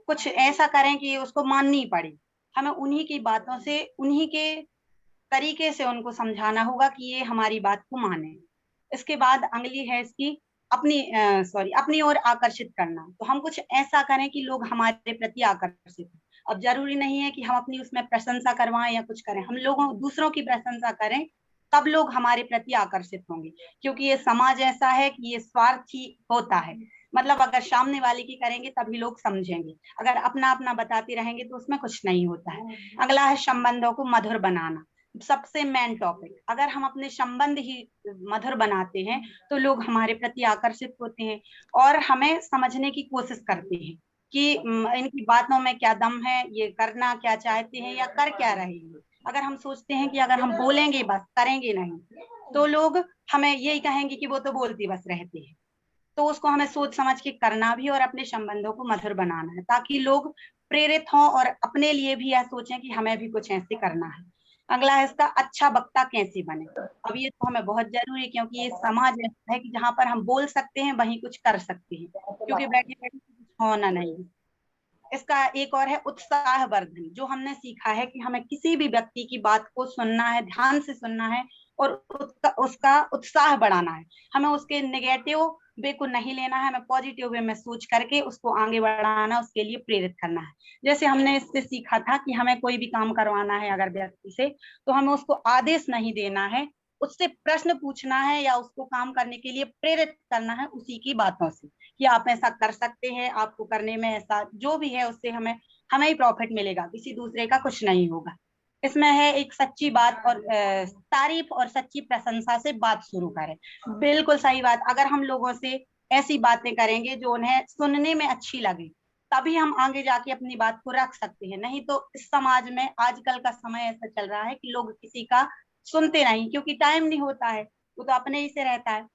कुछ ऐसा करें कि उसको माननी पड़े। हमें उन्हीं की बातों से, उन्हीं के तरीके से उनको समझाना होगा कि ये हमारी बात को माने। इसके बाद अगली है इसकी अपनी ओर आकर्षित करना। तो हम कुछ ऐसा करें कि लोग हमारे प्रति आकर्षित हो। अब जरूरी नहीं है कि हम अपनी उसमें प्रशंसा करवाएं या कुछ करें, हम लोगों दूसरों की प्रशंसा करें, तब लोग हमारे प्रति आकर्षित होंगे। क्योंकि ये समाज ऐसा है कि ये स्वार्थी होता है। मतलब अगर सामने वाले की करेंगे तभी लोग समझेंगे, अगर अपना अपना बताते रहेंगे तो उसमें कुछ नहीं होता है। अगला है संबंधों को मधुर बनाना। सबसे मेन टॉपिक, अगर हम अपने संबंध ही मधुर बनाते हैं तो लोग हमारे प्रति आकर्षित होते हैं और हमें समझने की कोशिश करते हैं कि इनकी बातों में क्या दम है, ये करना क्या चाहते हैं या कर क्या रहे हैं। अगर हम सोचते हैं कि अगर हम बोलेंगे बस करेंगे नहीं, तो लोग हमें यही कहेंगे कि वो तो बोलती बस रहते हैं। तो उसको हमें सोच समझ के करना भी और अपने संबंधों को मधुर बनाना है, ताकि लोग प्रेरित हों और अपने लिए भी यह सोचें कि हमें भी कुछ ऐसे करना है। अगला है इसका अच्छा वक्ता कैसे बने। अब ये तो हमें बहुत जरूरी है, क्योंकि ये समाज ऐसा है कि जहां पर हम बोल सकते हैं वहीं कुछ कर सकते हैं, क्योंकि बैठे बैठे कुछ होना नहीं। इसका एक और है उत्साह वर्धन। जो हमने सीखा है कि हमें किसी भी व्यक्ति की बात को सुनना है, ध्यान से सुनना है और उसका उत्साह बढ़ाना है। हमें उसके नेगेटिव वे को नहीं लेना है, हमें पॉजिटिव वे में सोच करके उसको आगे बढ़ाना, उसके लिए प्रेरित करना है। जैसे हमने इससे सीखा था कि हमें कोई भी काम करवाना है अगर व्यक्ति से, तो हमें उसको आदेश नहीं देना है, उससे प्रश्न पूछना है या उसको काम करने के लिए प्रेरित करना है उसी की बातों से, कि आप ऐसा कर सकते हैं, आपको करने में ऐसा जो भी है उससे हमें हमें ही प्रॉफिट मिलेगा, किसी दूसरे का कुछ नहीं होगा। इसमें है एक सच्ची बात और तारीफ और सच्ची प्रशंसा से बात शुरू करें। बिल्कुल सही बात। अगर हम लोगों से ऐसी बातें करेंगे जो उन्हें सुनने में अच्छी लगे, तभी हम आगे जाके अपनी बात को रख सकते हैं। नहीं तो इस समाज में आजकल का समय ऐसा चल रहा है कि लोग किसी का सुनते नहीं, क्योंकि टाइम नहीं होता है, वो तो अपने ही से रहता है।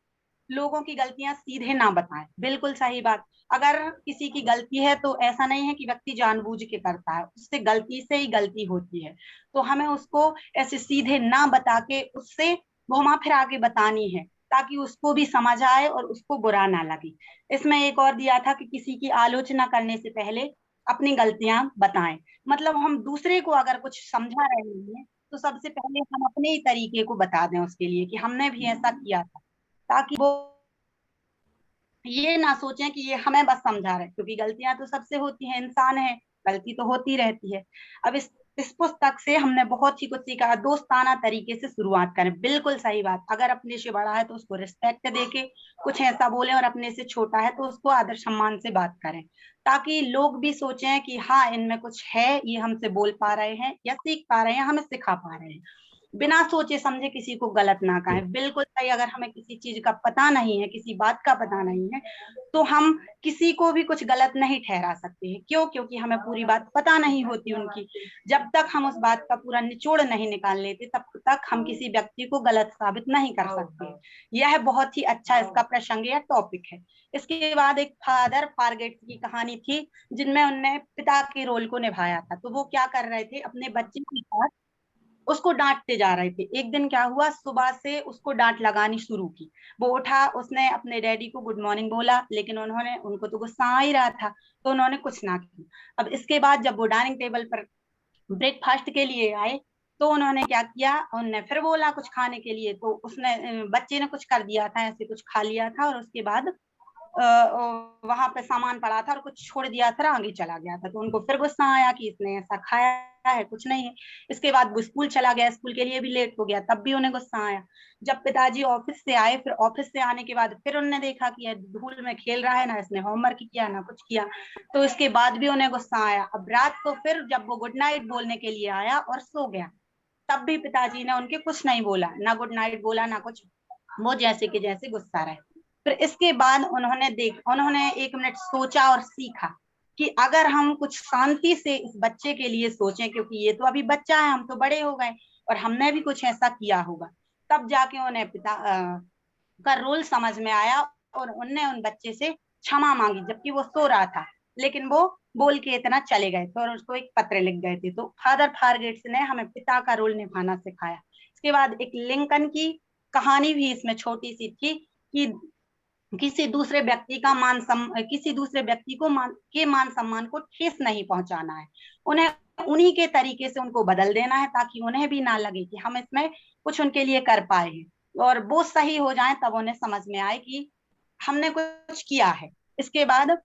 लोगों की गलतियां सीधे ना बताएं। बिल्कुल सही बात। अगर किसी की गलती है तो ऐसा नहीं है कि व्यक्ति जानबूझ के करता है, उससे गलती से ही गलती होती है। तो हमें उसको ऐसे सीधे ना बता के उससे घुमा फिरा के बतानी है, ताकि उसको भी समझ आए और उसको बुरा ना लगे। इसमें एक और दिया था कि किसी की आलोचना करने से पहले अपनी गलतियां बताएं। मतलब हम दूसरे को अगर कुछ समझा रहे हैं तो सबसे पहले हम अपने ही तरीके को बता दें उसके लिए कि हमने भी ऐसा किया था, ताकि वो ये ना सोचें कि ये हमें बस समझा रहे हैं, क्योंकि गलतियां तो सबसे होती हैं, इंसान है, गलती तो होती रहती है। अब इस पुस्तक से हमने बहुत ही कुछ सीखा। दोस्ताना तरीके से शुरुआत करें। बिल्कुल सही बात। अगर अपने से बड़ा है तो उसको रिस्पेक्ट देके कुछ ऐसा बोले, और अपने से छोटा है तो उसको आदर सम्मान से बात करें, ताकि लोग भी सोचें कि हाँ इनमें कुछ है, ये हमसे बोल पा रहे हैं या सीख पा रहे हैं, हमें सिखा पा रहे हैं। बिना सोचे समझे किसी को गलत ना कहें। बिल्कुल सही। अगर हमें किसी चीज का पता नहीं है, किसी बात का पता नहीं है, तो हम किसी को भी कुछ गलत नहीं ठहरा सकते हैं। क्यों? क्योंकि हमें पूरी बात पता नहीं होती उनकी। जब तक हम उस बात का पूरा निचोड़ नहीं निकाल लेते, तब तक हम किसी व्यक्ति को गलत साबित नहीं कर सकते। यह बहुत ही अच्छा इसका प्रसंग या टॉपिक है। इसके बाद एक फादर फारगेट की कहानी थी, जिनमें उनने पिता के रोल को निभाया था। तो वो क्या कर रहे थे, अपने बच्चे के साथ उसको डांटते जा रहे थे। एक दिन क्या हुआ, सुबह से उसको डांट लगानी शुरू की। वो उठा, उसने अपने डैडी को गुड मॉर्निंग बोला, लेकिन उनको तो गुस्सा आ ही रहा था, तो उन्होंने कुछ ना किया। अब इसके बाद जब वो डाइनिंग टेबल पर ब्रेकफास्ट के लिए आए, तो उन्होंने क्या किया, उन्होंने फिर बोला कुछ खाने के लिए, तो उसने बच्चे ने कुछ कर दिया था, ऐसे कुछ खा लिया था, और उसके बाद वहां पे सामान पड़ा था और कुछ छोड़ दिया था, आगे चला गया था। तो उनको फिर गुस्सा आया कि इसने ऐसा खाया है, कुछ नहीं है। इसके बाद वो स्कूल चला गया, स्कूल के लिए भी लेट हो गया, तब भी उन्हें गुस्सा आया। जब पिताजी ऑफिस से आए, फिर ऑफिस से आने के बाद फिर उन्होंने देखा कि यह धूल में खेल रहा है, ना इसने होमवर्क किया ना कुछ किया, तो इसके बाद भी उन्हें गुस्सा आया। अब रात को फिर जब वो गुड नाइट बोलने के लिए आया और सो गया, तब भी पिताजी ने उनके कुछ नहीं बोला, ना गुड नाइट बोला ना कुछ, वो जैसे कि जैसे गुस्सा रहे। फिर इसके बाद उन्होंने 1 मिनट सोचा और सीखा कि अगर हम कुछ शांति से इस बच्चे के लिए सोचें, क्योंकि ये तो अभी बच्चा है, हम तो बड़े हो गए और हमने भी कुछ ऐसा किया होगा, तब जाके उन्हें पिता का रोल समझ में आया और उनने उन बच्चे से क्षमा मांगी, जबकि वो सो रहा था, लेकिन वो बोल के इतना चले गए थे और उसको एक पत्र लिख गए थे। तो फादर फारगेट्स ने हमें पिता का रोल निभाना सिखाया। इसके बाद एक लिंकन की कहानी भी इसमें छोटी सी थी कि किसी दूसरे व्यक्ति को मान सम्मान को ठेस नहीं पहुंचाना है, उन्हें उन्हीं के तरीके से उनको बदल देना है, ताकि उन्हें भी ना लगे कि हम इसमें कुछ उनके लिए कर पाए हैं, और वो सही हो जाए तब उन्हें समझ में आए कि हमने कुछ किया है। इसके बाद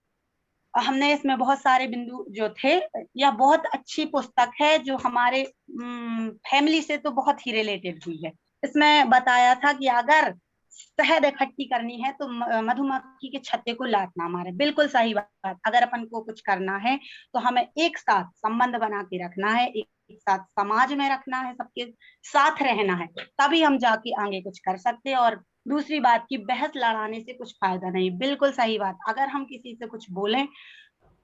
हमने इसमें बहुत सारे बिंदु जो थे, यह बहुत अच्छी पुस्तक है जो हमारे फैमिली से तो बहुत ही रिलेटेड हुई है। इसमें बताया था कि अगर शहद इकट्ठी करनी है तो मधुमक्खी के छत्ते को लात ना मारे। बिल्कुल सही बात। अगर अपन को कुछ करना है तो हमें एक साथ संबंध बना के रखना है, एक साथ समाज में रखना है, सबके साथ रहना है, तभी हम जाके आगे कुछ कर सकते हैं। और दूसरी बात की बहस लड़ाने से कुछ फायदा नहीं। बिल्कुल सही बात। अगर हम किसी से कुछ बोलें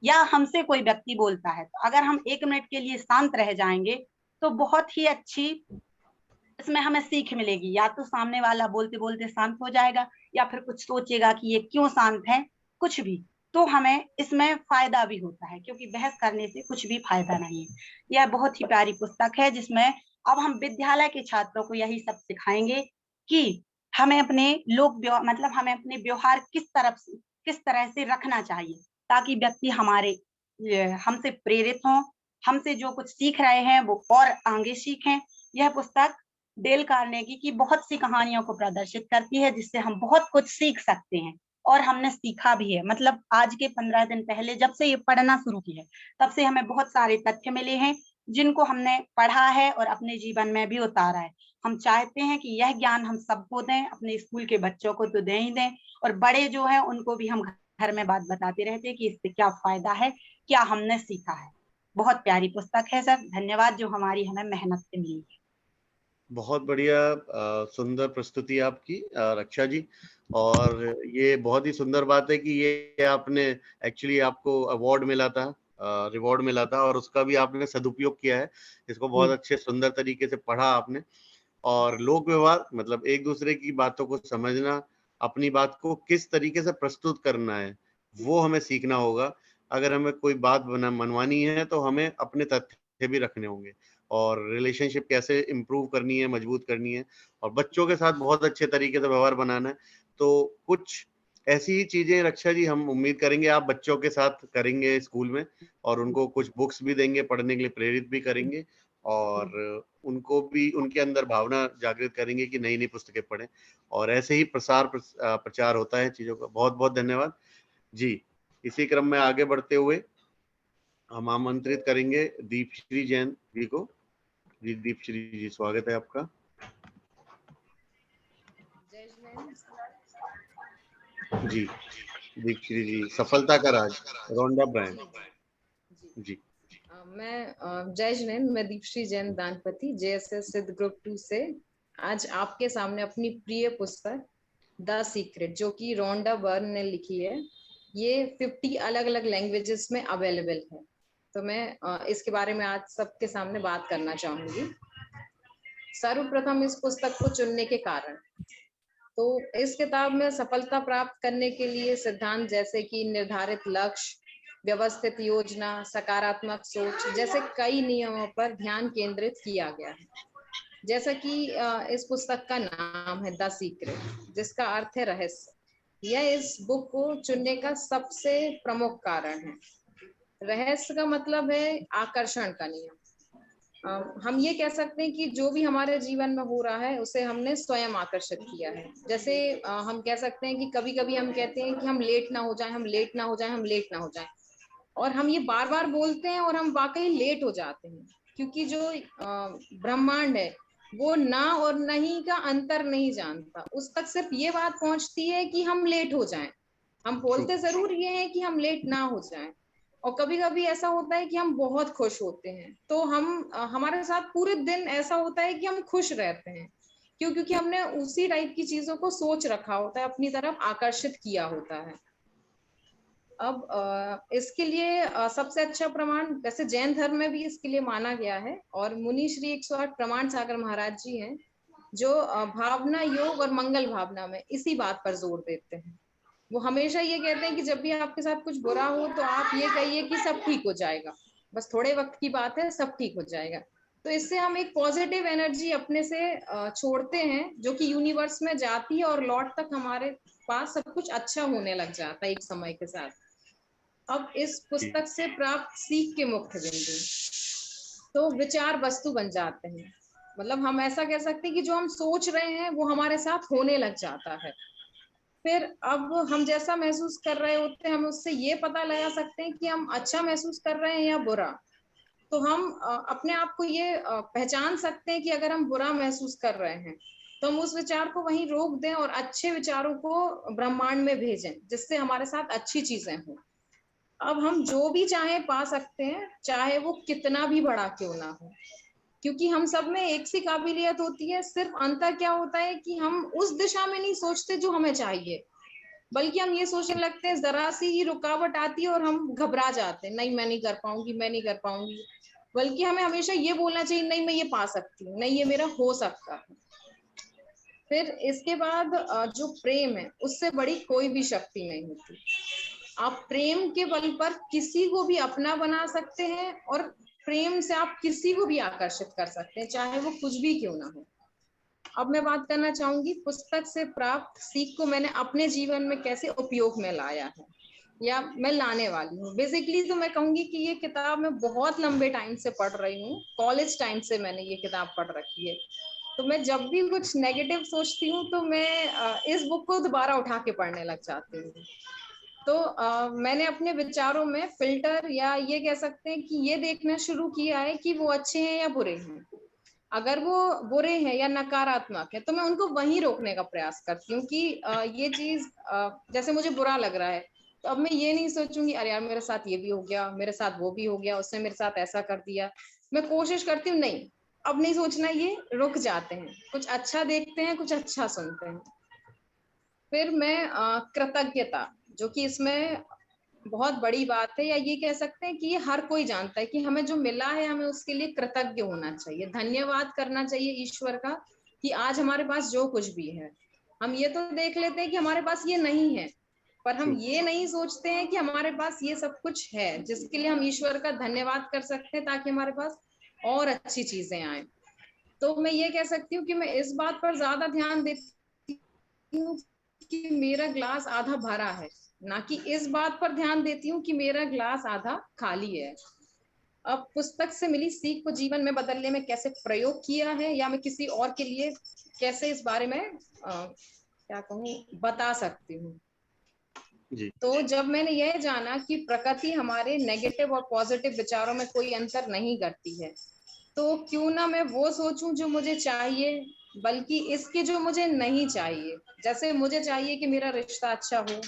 या हमसे कोई व्यक्ति बोलता है, तो अगर हम 1 मिनट के लिए शांत रह जाएंगे तो बहुत ही अच्छी इसमें हमें सीख मिलेगी। या तो सामने वाला बोलते बोलते शांत हो जाएगा, या फिर कुछ सोचेगा कि ये क्यों शांत है, कुछ भी, तो हमें इसमें फायदा भी होता है, क्योंकि बहस करने से कुछ भी फायदा नहीं है। यह बहुत ही प्यारी पुस्तक है, जिसमें अब हम विद्यालय के छात्रों को यही सब सिखाएंगे कि हमें अपने हमें अपने व्यवहार किस तरह से रखना चाहिए, ताकि व्यक्ति हमसे प्रेरित हों, हमसे जो कुछ सीख रहे हैं वो और आगे सीखें। यह पुस्तक डेल कार्नेगी की बहुत सी कहानियों को प्रदर्शित करती है, जिससे हम बहुत कुछ सीख सकते हैं, और हमने सीखा भी है। मतलब आज के 15 दिन पहले जब से ये पढ़ना शुरू किया है, तब से हमें बहुत सारे तथ्य मिले हैं, जिनको हमने पढ़ा है और अपने जीवन में भी उतारा है। हम चाहते हैं कि यह ज्ञान हम सबको दें, अपने स्कूल के बच्चों को तो दें ही दें, और बड़े जो हैं उनको भी हम घर में बात बताते रहते हैं कि इससे क्या फायदा है, क्या हमने सीखा है। बहुत प्यारी पुस्तक है सर, धन्यवाद जो हमारी हमें मेहनत से मिली है। बहुत बढ़िया सुंदर प्रस्तुति आपकी रक्षा जी। और ये बहुत ही सुंदर बात है कि ये आपने एक्चुअली आपको अवार्ड मिला था, रिवॉर्ड मिला था, और उसका भी आपने सदुपयोग किया है। इसको बहुत अच्छे सुंदर तरीके से पढ़ा आपने। और लोक व्यवहार मतलब एक दूसरे की बातों को समझना, अपनी बात को किस तरीके से प्रस्तुत करना है, वो हमें सीखना होगा। अगर हमें कोई बात मनवानी है तो हमें अपने तथ्य भी रखने होंगे, और रिलेशनशिप कैसे इम्प्रूव करनी है, मजबूत करनी है, और बच्चों के साथ बहुत अच्छे तरीके से व्यवहार बनाना है। तो कुछ ऐसी ही चीजें रक्षा जी हम उम्मीद करेंगे आप बच्चों के साथ करेंगे स्कूल में, और उनको कुछ बुक्स भी देंगे, पढ़ने के लिए प्रेरित भी करेंगे, और उनको भी उनके अंदर भावना जागृत करेंगे कि नई नई पुस्तकें पढ़ें, और ऐसे ही प्रचार होता है चीजों का। बहुत बहुत धन्यवाद जी। इसी क्रम में आगे बढ़ते हुए हम आमंत्रित करेंगे दीपश्री जैन जी को। जी दीपश्री जी, स्वागत है आपका। जी दीपश्री जी, सफलता का राज, रोंडा ब्रांड। जी मैं जय जैन, मैं दीपश्री जैन दानपति, JSS सिद्ध ग्रुप 2 से आज आपके सामने अपनी प्रिय पुस्तक द सीक्रेट, जो कि रोंडा बर्न ने लिखी है, ये 50 अलग अलग लैंग्वेजेस में अवेलेबल है। तो मैं इसके बारे में आज सबके सामने बात करना चाहूंगी। सर्वप्रथम इस पुस्तक को चुनने के कारण, तो इस किताब में सफलता प्राप्त करने के लिए सिद्धांत जैसे कि निर्धारित लक्ष्य, व्यवस्थित योजना, सकारात्मक सोच जैसे कई नियमों पर ध्यान केंद्रित किया गया है। जैसा कि इस पुस्तक का नाम है द सीक्रेट, जिसका अर्थ है रहस्य। यह इस बुक को चुनने का सबसे प्रमुख कारण है। रहस्य का मतलब है आकर्षण का नियम। हम ये कह सकते हैं कि जो भी हमारे जीवन में हो रहा है उसे हमने स्वयं आकर्षित किया है। जैसे हम कह सकते हैं कि कभी कभी हम कहते हैं कि हम लेट ना हो जाएं, हम लेट ना हो जाएं, हम लेट ना हो जाएं, और हम ये बार बार बोलते हैं और हम वाकई लेट हो जाते हैं, क्योंकि जो ब्रह्मांड है वो ना और नहीं का अंतर नहीं जानता। उस तक सिर्फ ये बात पहुंचती है कि हम लेट हो जाएं। हम बोलते जरूर ये है कि हम लेट ना हो जाएं। और कभी कभी ऐसा होता है कि हम बहुत खुश होते हैं, तो हम हमारे साथ पूरे दिन ऐसा होता है कि हम खुश रहते हैं। क्यों? क्योंकि हमने उसी टाइप की चीजों को सोच रखा होता है, अपनी तरफ आकर्षित किया होता है। अब इसके लिए सबसे अच्छा प्रमाण वैसे जैन धर्म में भी इसके लिए माना गया है, और मुनि श्री 108 प्रमाण सागर महाराज जी हैं जो भावना योग और मंगल भावना में इसी बात पर जोर देते हैं। वो हमेशा ये कहते हैं कि जब भी आपके साथ कुछ बुरा हो तो आप ये कहिए कि सब ठीक हो जाएगा, बस थोड़े वक्त की बात है, सब ठीक हो जाएगा। तो इससे हम एक पॉजिटिव एनर्जी अपने से छोड़ते हैं, जो कि यूनिवर्स में जाती है और लौट तक हमारे पास सब कुछ अच्छा होने लग जाता है एक समय के साथ। अब इस पुस्तक से प्राप्त सीख के मुख्य बिंदु तो विचार वस्तु बन जाते हैं। मतलब हम ऐसा कह सकते हैं कि जो हम सोच रहे हैं वो हमारे साथ होने लग जाता है। फिर अब हम जैसा महसूस कर रहे होते हैं, हम उससे ये पता लगा सकते हैं कि हम अच्छा महसूस कर रहे हैं या बुरा। तो हम अपने आप को ये पहचान सकते हैं कि अगर हम बुरा महसूस कर रहे हैं तो हम उस विचार को वहीं रोक दें और अच्छे विचारों को ब्रह्मांड में भेजें, जिससे हमारे साथ अच्छी चीजें हों। अब हम जो भी चाहे पा सकते हैं, चाहे वो कितना भी बड़ा क्यों ना हो, क्योंकि हम सब में एक सी काबिलियत होती है। सिर्फ अंतर क्या होता है कि हम उस दिशा में नहीं सोचते जो हमें चाहिए, बल्कि हम ये सोचने लगते हैं, जरा सी ही रुकावट आती है और हम घबरा जाते हैं, नहीं मैं नहीं कर पाऊंगी, मैं नहीं कर पाऊंगी। बल्कि हमें हमेशा ये बोलना चाहिए, नहीं मैं ये पा सकती हूँ, नहीं ये मेरा हो सकता है। फिर इसके बाद जो प्रेम है उससे बड़ी कोई भी शक्ति नहीं होती। आप प्रेम के बल पर किसी को भी अपना बना सकते हैं, और प्रेम से आप किसी को भी आकर्षित कर सकते हैं, चाहे वो कुछ भी क्यों ना हो। अब मैं बात करना चाहूंगी पुस्तक से प्राप्त सीख को मैंने अपने जीवन में कैसे उपयोग में लाया है, या मैं लाने वाली हूँ। बेसिकली तो मैं कहूंगी कि ये किताब मैं बहुत लंबे टाइम से पढ़ रही हूँ, कॉलेज टाइम से मैंने ये किताब पढ़ रखी है। तो मैं जब भी कुछ नेगेटिव सोचती हूँ तो मैं इस बुक को दोबारा उठा के पढ़ने लग जाती हूँ। तो मैंने अपने विचारों में फिल्टर, या ये कह सकते हैं कि ये देखना शुरू किया है कि वो अच्छे हैं या बुरे हैं। अगर वो बुरे हैं या नकारात्मक है तो मैं उनको वहीं रोकने का प्रयास करती हूँ कि ये चीज जैसे मुझे बुरा लग रहा है, तो अब मैं ये नहीं सोचूंगी अरे यार मेरे साथ ये भी हो गया, मेरे साथ वो भी हो गया, उसने मेरे साथ ऐसा कर दिया। मैं कोशिश करती हूँ नहीं, अब नहीं सोचना, ये रुक जाते हैं, कुछ अच्छा देखते हैं, कुछ अच्छा सुनते हैं। फिर मैं कृतज्ञता, जो कि इसमें बहुत बड़ी बात है, या ये कह सकते हैं कि ये हर कोई जानता है कि हमें जो मिला है हमें उसके लिए कृतज्ञ होना चाहिए, धन्यवाद करना चाहिए ईश्वर का कि आज हमारे पास जो कुछ भी है। हम ये तो देख लेते हैं कि हमारे पास ये नहीं है, पर हम ये नहीं सोचते हैं कि हमारे पास ये सब कुछ है, जिसके लिए हम ईश्वर का धन्यवाद कर सकते हैं ताकि हमारे पास और अच्छी चीजें आए। तो मैं ये कह सकती हूँ कि मैं इस बात पर ज्यादा ध्यान देती हूँ कि मेरा ग्लास आधा भरा है, ना कि इस बात पर ध्यान देती हूँ कि मेरा ग्लास आधा खाली है। अब पुस्तक से मिली सीख को जीवन में बदलने में कैसे प्रयोग किया है, या मैं किसी और के लिए कैसे इस बारे में क्या कहूँ बता सकती हूँ। तो जब मैंने यह जाना कि प्रकृति हमारे नेगेटिव और पॉजिटिव विचारों में कोई अंतर नहीं करती है, तो क्यों ना मैं वो सोचूं जो मुझे चाहिए, बल्कि इसके जो मुझे नहीं चाहिए। जैसे मुझे चाहिए कि मेरा रिश्ता अच्छा हो,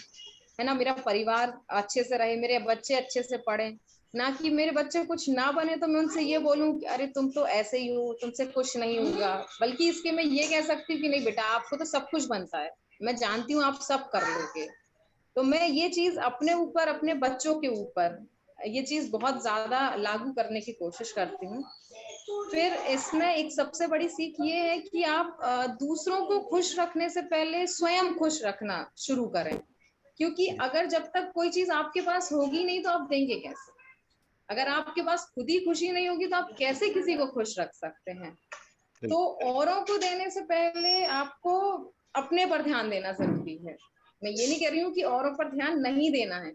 है ना, मेरा परिवार अच्छे से रहे, मेरे बच्चे अच्छे से पढ़े, ना कि मेरे बच्चे कुछ ना बने तो मैं उनसे ये बोलूं कि अरे तुम तो ऐसे ही हो, तुमसे कुछ नहीं होगा। बल्कि इसके मैं ये कह सकती हूँ कि नहीं बेटा, आपको तो सब कुछ बनता है, मैं जानती हूँ आप सब कर लोगे। तो मैं ये चीज अपने ऊपर, अपने बच्चों के ऊपर ये चीज बहुत ज्यादा लागू करने की कोशिश करती हूँ। फिर इसमें एक सबसे बड़ी सीख ये है कि आप दूसरों को खुश रखने से पहले स्वयं खुश रखना शुरू करें, क्योंकि अगर जब तक कोई चीज आपके पास होगी नहीं तो आप देंगे कैसे। अगर आपके पास खुद ही खुशी नहीं होगी तो आप कैसे किसी को खुश रख सकते हैं। तो औरों को देने से पहले आपको अपने पर ध्यान देना जरूरी है। मैं ये नहीं कह रही हूँ कि औरों पर ध्यान नहीं देना है,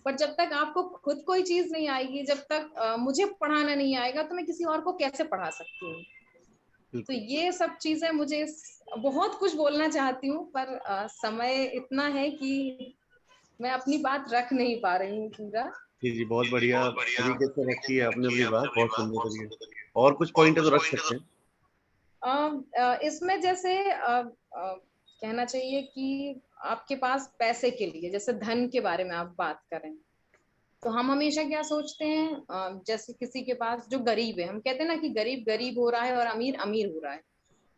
पर जब तक आपको खुद कोई चीज नहीं आएगी, जब तक मुझे पढ़ाना नहीं आएगा तो मैं किसी और को कैसे पढ़ा सकती हूँ। तो ये सब चीजें मुझे बहुत कुछ बोलना चाहती हूँ, पर समय इतना है कि मैं अपनी बात रख नहीं पा रही हूँ पूरा। जी जी, बहुत बढ़िया तरीके से रखी है आपने अपनी बात, बहुत सुंदर तरीके से। और कुछ पॉइंट है तो रख सकते हैं। इसमें जैसे कहना चाहिए कि आपके पास पैसे के लिए, जैसे धन के बारे में आप बात करें, तो हम हमेशा क्या सोचते हैं, जैसे किसी के पास जो गरीब है, हम कहते हैं ना कि गरीब गरीब हो रहा है और अमीर अमीर हो रहा है।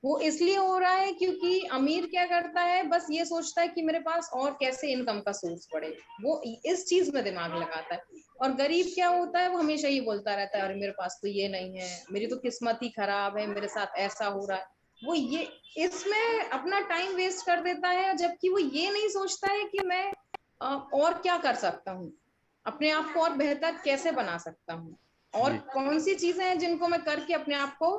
वो इसलिए हो रहा है क्योंकि अमीर क्या करता है, बस ये सोचता है कि मेरे पास और कैसे इनकम का सोर्स बढ़े, वो इस चीज में दिमाग लगाता है। और गरीब क्या होता है, वो हमेशा ये बोलता रहता है, अरे मेरे पास तो ये नहीं है, मेरी तो किस्मत ही खराब है, मेरे साथ ऐसा हो रहा है। वो ये इसमें अपना टाइम वेस्ट कर देता है, जबकि वो ये नहीं सोचता है कि मैं और क्या कर सकता हूँ, अपने आप को और बेहतर कैसे बना सकता हूँ, और कौन सी चीजें हैं जिनको मैं करके अपने आप को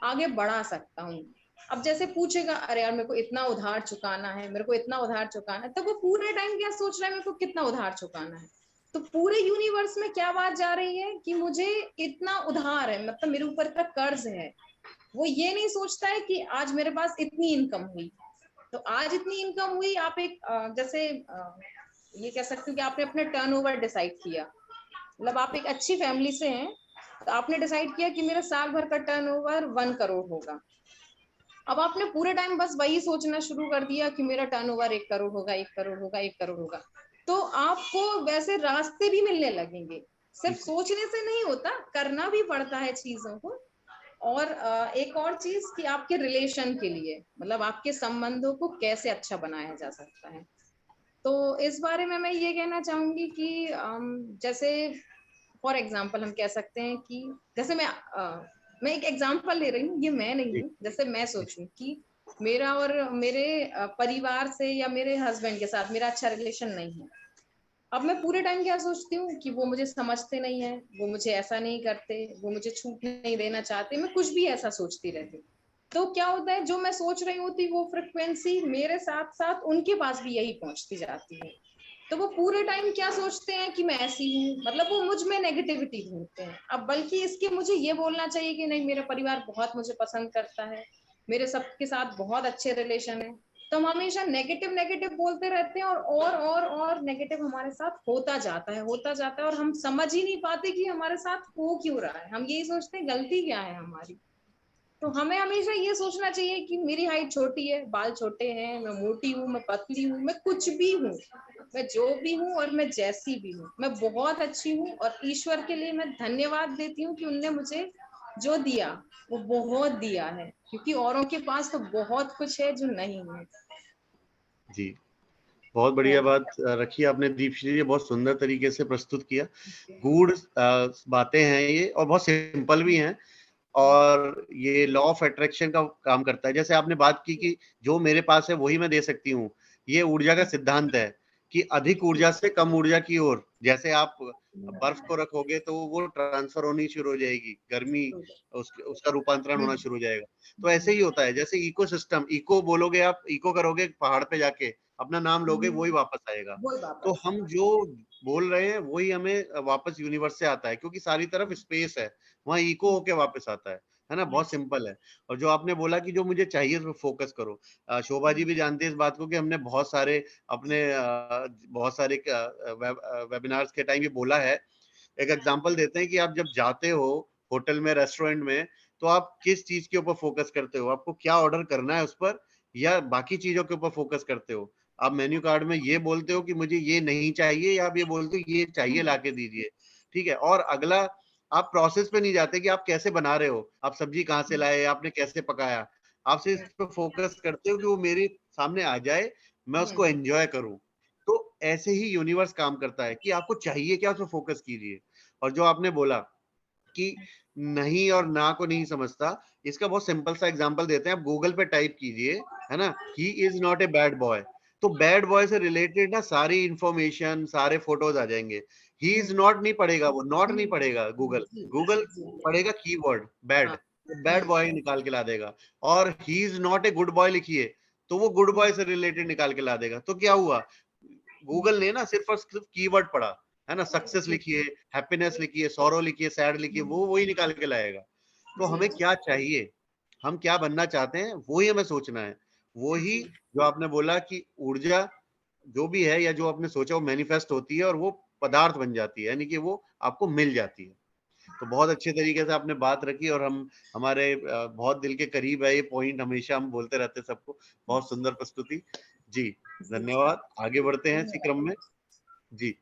आगे बढ़ा सकता हूँ। अब जैसे पूछेगा, अरे यार मेरे को इतना उधार चुकाना है, मेरे को इतना उधार चुकाना है, तो वो पूरे टाइम क्या सोच रहा है, मेरे को कितना उधार चुकाना है। तो पूरे यूनिवर्स में क्या बात जा रही है कि मुझे इतना उधार है, मतलब मेरे ऊपर का कर्ज है। वो ये नहीं सोचता है कि आज मेरे पास इतनी इनकम हुई, तो आज इतनी इनकम हुई, आप एक जैसे ये कह सकते हो कि आपने अपना टर्नओवर डिसाइड किया, मतलब आप एक अच्छी फैमिली से हैं, तो आपने डिसाइड किया कि मेरा साल भर का टर्नओवर 1 करोड़ होगा। अब आपने पूरे टाइम बस वही सोचना शुरू कर दिया कि मेरा टर्नओवर 1 करोड़ होगा, 1 करोड़ होगा, 1 करोड़ होगा, तो आपको वैसे रास्ते भी मिलने लगेंगे। सिर्फ सोचने से नहीं होता, करना भी पड़ता है चीजों को। और एक और चीज कि आपके रिलेशन के लिए, मतलब आपके संबंधों को कैसे अच्छा बनाया जा सकता है। तो इस बारे में मैं ये कहना चाहूंगी कि जैसे फॉर एग्जाम्पल हम कह सकते हैं कि जैसे मैं एक एग्जाम्पल ले रही हूँ, ये मैं नहीं हूँ, जैसे मैं सोचूं कि मेरा और मेरे परिवार से या मेरे हस्बैंड के साथ मेरा अच्छा रिलेशन नहीं है। अब मैं पूरे टाइम क्या सोचती हूँ कि वो मुझे समझते नहीं है, वो मुझे ऐसा नहीं करते, वो मुझे छूट नहीं देना चाहते, मैं कुछ भी ऐसा सोचती रहती हूँ। तो क्या होता है, जो मैं सोच रही होती वो फ्रिक्वेंसी मेरे साथ साथ उनके पास भी यही पहुंचती जाती है। तो वो पूरे टाइम क्या सोचते हैं कि मैं ऐसी हूँ, मतलब वो मुझ में नेगेटिविटी ढूंढते हैं। अब बल्कि इसके मुझे ये बोलना चाहिए कि नहीं, मेरा परिवार बहुत मुझे पसंद करता है, मेरे सबके साथ बहुत अच्छे रिलेशन है। तो हम हमेशा नेगेटिव नेगेटिव बोलते रहते हैं, और नेगेटिव हमारे साथ होता जाता है, और हम समझ ही नहीं पाते कि हमारे साथ हो क्यों रहा है। हम यही सोचते हैं गलती क्या है हमारी। तो हमें हमेशा ये सोचना चाहिए कि मेरी हाइट छोटी है, बाल छोटे हैं, मैं मोटी हूँ, मैं पतली हूँ, मैं कुछ भी हूँ, मैं जो भी हूँ और मैं जैसी भी हूँ, मैं बहुत अच्छी हूँ। और ईश्वर के लिए मैं धन्यवाद देती हूँ कि उनने मुझे जो दिया वो बहुत दिया है, क्योंकि औरों के पास तो बहुत कुछ है जो नहीं है। जी, बहुत बढ़िया बात रखी आपने दीपश्री जी, बहुत सुंदर तरीके से प्रस्तुत किया। गूढ़ बातें हैं ये, और बहुत सिंपल भी हैं, और ये लॉ ऑफ अट्रैक्शन का काम करता है। जैसे आपने बात की कि जो मेरे पास है वही मैं दे सकती हूँ, ये ऊर्जा का सिद्धांत है कि अधिक ऊर्जा से कम ऊर्जा की ओर, जैसे आप बर्फ को रखोगे तो वो ट्रांसफर होनी शुरू हो जाएगी, गर्मी उसका रूपांतरण होना शुरू हो जाएगा। तो ऐसे ही होता है, जैसे इकोसिस्टम, इको बोलोगे आप, इको करोगे पहाड़ पे जाके, अपना नाम लोगे, वही वापस आएगा। तो हम जो बोल रहे हैं वही हमें वापस यूनिवर्स से आता है, क्योंकि सारी तरफ स्पेस है, वहाँ इको होके वापस आता है ना। बहुत सिंपल है। और जो आपने बोला कि जो मुझे चाहिए उस पर फोकस करो, शोभा जी भी जानते हैं इस बात को कि हमने बहुत सारे अपने बहुत सारे वेबिनार्स के टाइम ये बोला है। एक एग्जांपल देते हैं कि आप जब जाते हो होटल में, रेस्टोरेंट में, तो आप किस चीज के ऊपर फोकस करते हो, आपको क्या ऑर्डर करना है उस पर, या बाकी चीजों के ऊपर फोकस करते हो। आप मेन्यू कार्ड में ये बोलते हो कि मुझे ये नहीं चाहिए, या आप ये बोलते हो ये चाहिए, लाके दीजिए, ठीक है। और अगला, आप प्रोसेस पे नहीं जाते कि आप कैसे बना रहे हो, आप सब्जी कहाँ से लाए, आपने कैसे पकाया, आप सिर्फ इस पे फोकस करते हो कि वो मेरे सामने आ जाए, मैं उसको एंजॉय करूं। तो ऐसे ही यूनिवर्स काम करता है कि आपको चाहिए क्या, उस पर फोकस कीजिए। और जो आपने बोला कि नहीं और ना को नहीं समझता, इसका बहुत सिंपल सा एग्जांपल देते हैं। आप गूगल पे टाइप कीजिए, है ना, he is not a bad boy, तो बैड बॉय से रिलेटेड ना सारी इंफॉर्मेशन, सारे फोटोज आ जाएंगे। ही इज नॉट नहीं पड़ेगा, वो नॉट नहीं पड़ेगा, गूगल पड़ेगा कीवर्ड बैड, बैड बॉय निकाल के ला देगा। और he is not a good boy लिखिए तो वो गुड बॉय से रिलेटेड निकाल के ला देगा। तो क्या हुआ, गूगल ने ना सिर्फ और सिर्फ कीवर्ड पढ़ा है ना, सक्सेस लिखिए, हैप्पीनेस लिखिए, सौरो लिखिए, सैड लिखिए, वो वही निकाल के लाएगा। तो हमें क्या चाहिए, हम क्या बनना चाहते हैं, वो ही हमें सोचना है। वो ही जो आपने बोला कि ऊर्जा जो भी है या जो आपने सोचा वो मैनिफेस्ट होती है और वो पदार्थ बन जाती है, यानी कि वो आपको मिल जाती है। तो बहुत अच्छे तरीके से आपने बात रखी और हम हमारे बहुत दिल के करीब है ये पॉइंट, हमेशा हम बोलते रहते हैं सबको। बहुत सुंदर प्रस्तुति जी, धन्यवाद। आगे बढ़ते हैं इसी क्रम में जी।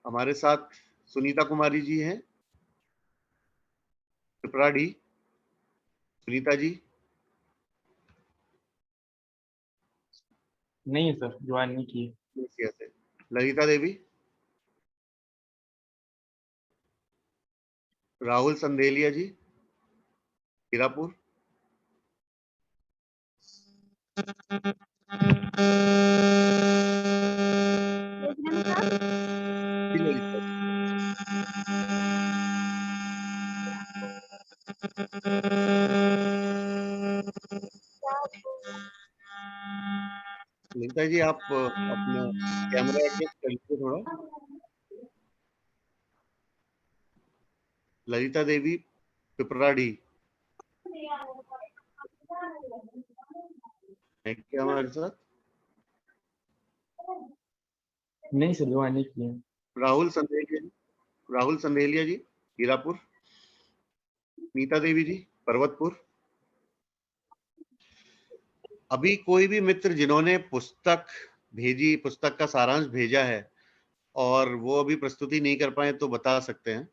हमारे साथ सुनीता कुमारी जी हैं, पिपराडी। सुनीता जी नहीं सर, ज्वाइन नहीं किए। ललिता देवी, राहुल संदेलिया जी, हीरापुर। जी, ललिता ललिता जी, आप अपना कैमरा एडजस्ट कर लीजिए थोड़ा। ललिता देवी, पिपराडी है क्या हमारे साथ? नहीं सर, ज्वाइन नहीं किए। राहुल संदेलिया जी, हीरापुर। नीता देवी जी, पर्वतपुर। अभी कोई भी मित्र जिन्होंने पुस्तक भेजी, पुस्तक का सारांश भेजा है और वो अभी प्रस्तुति नहीं कर पाए तो बता सकते हैं।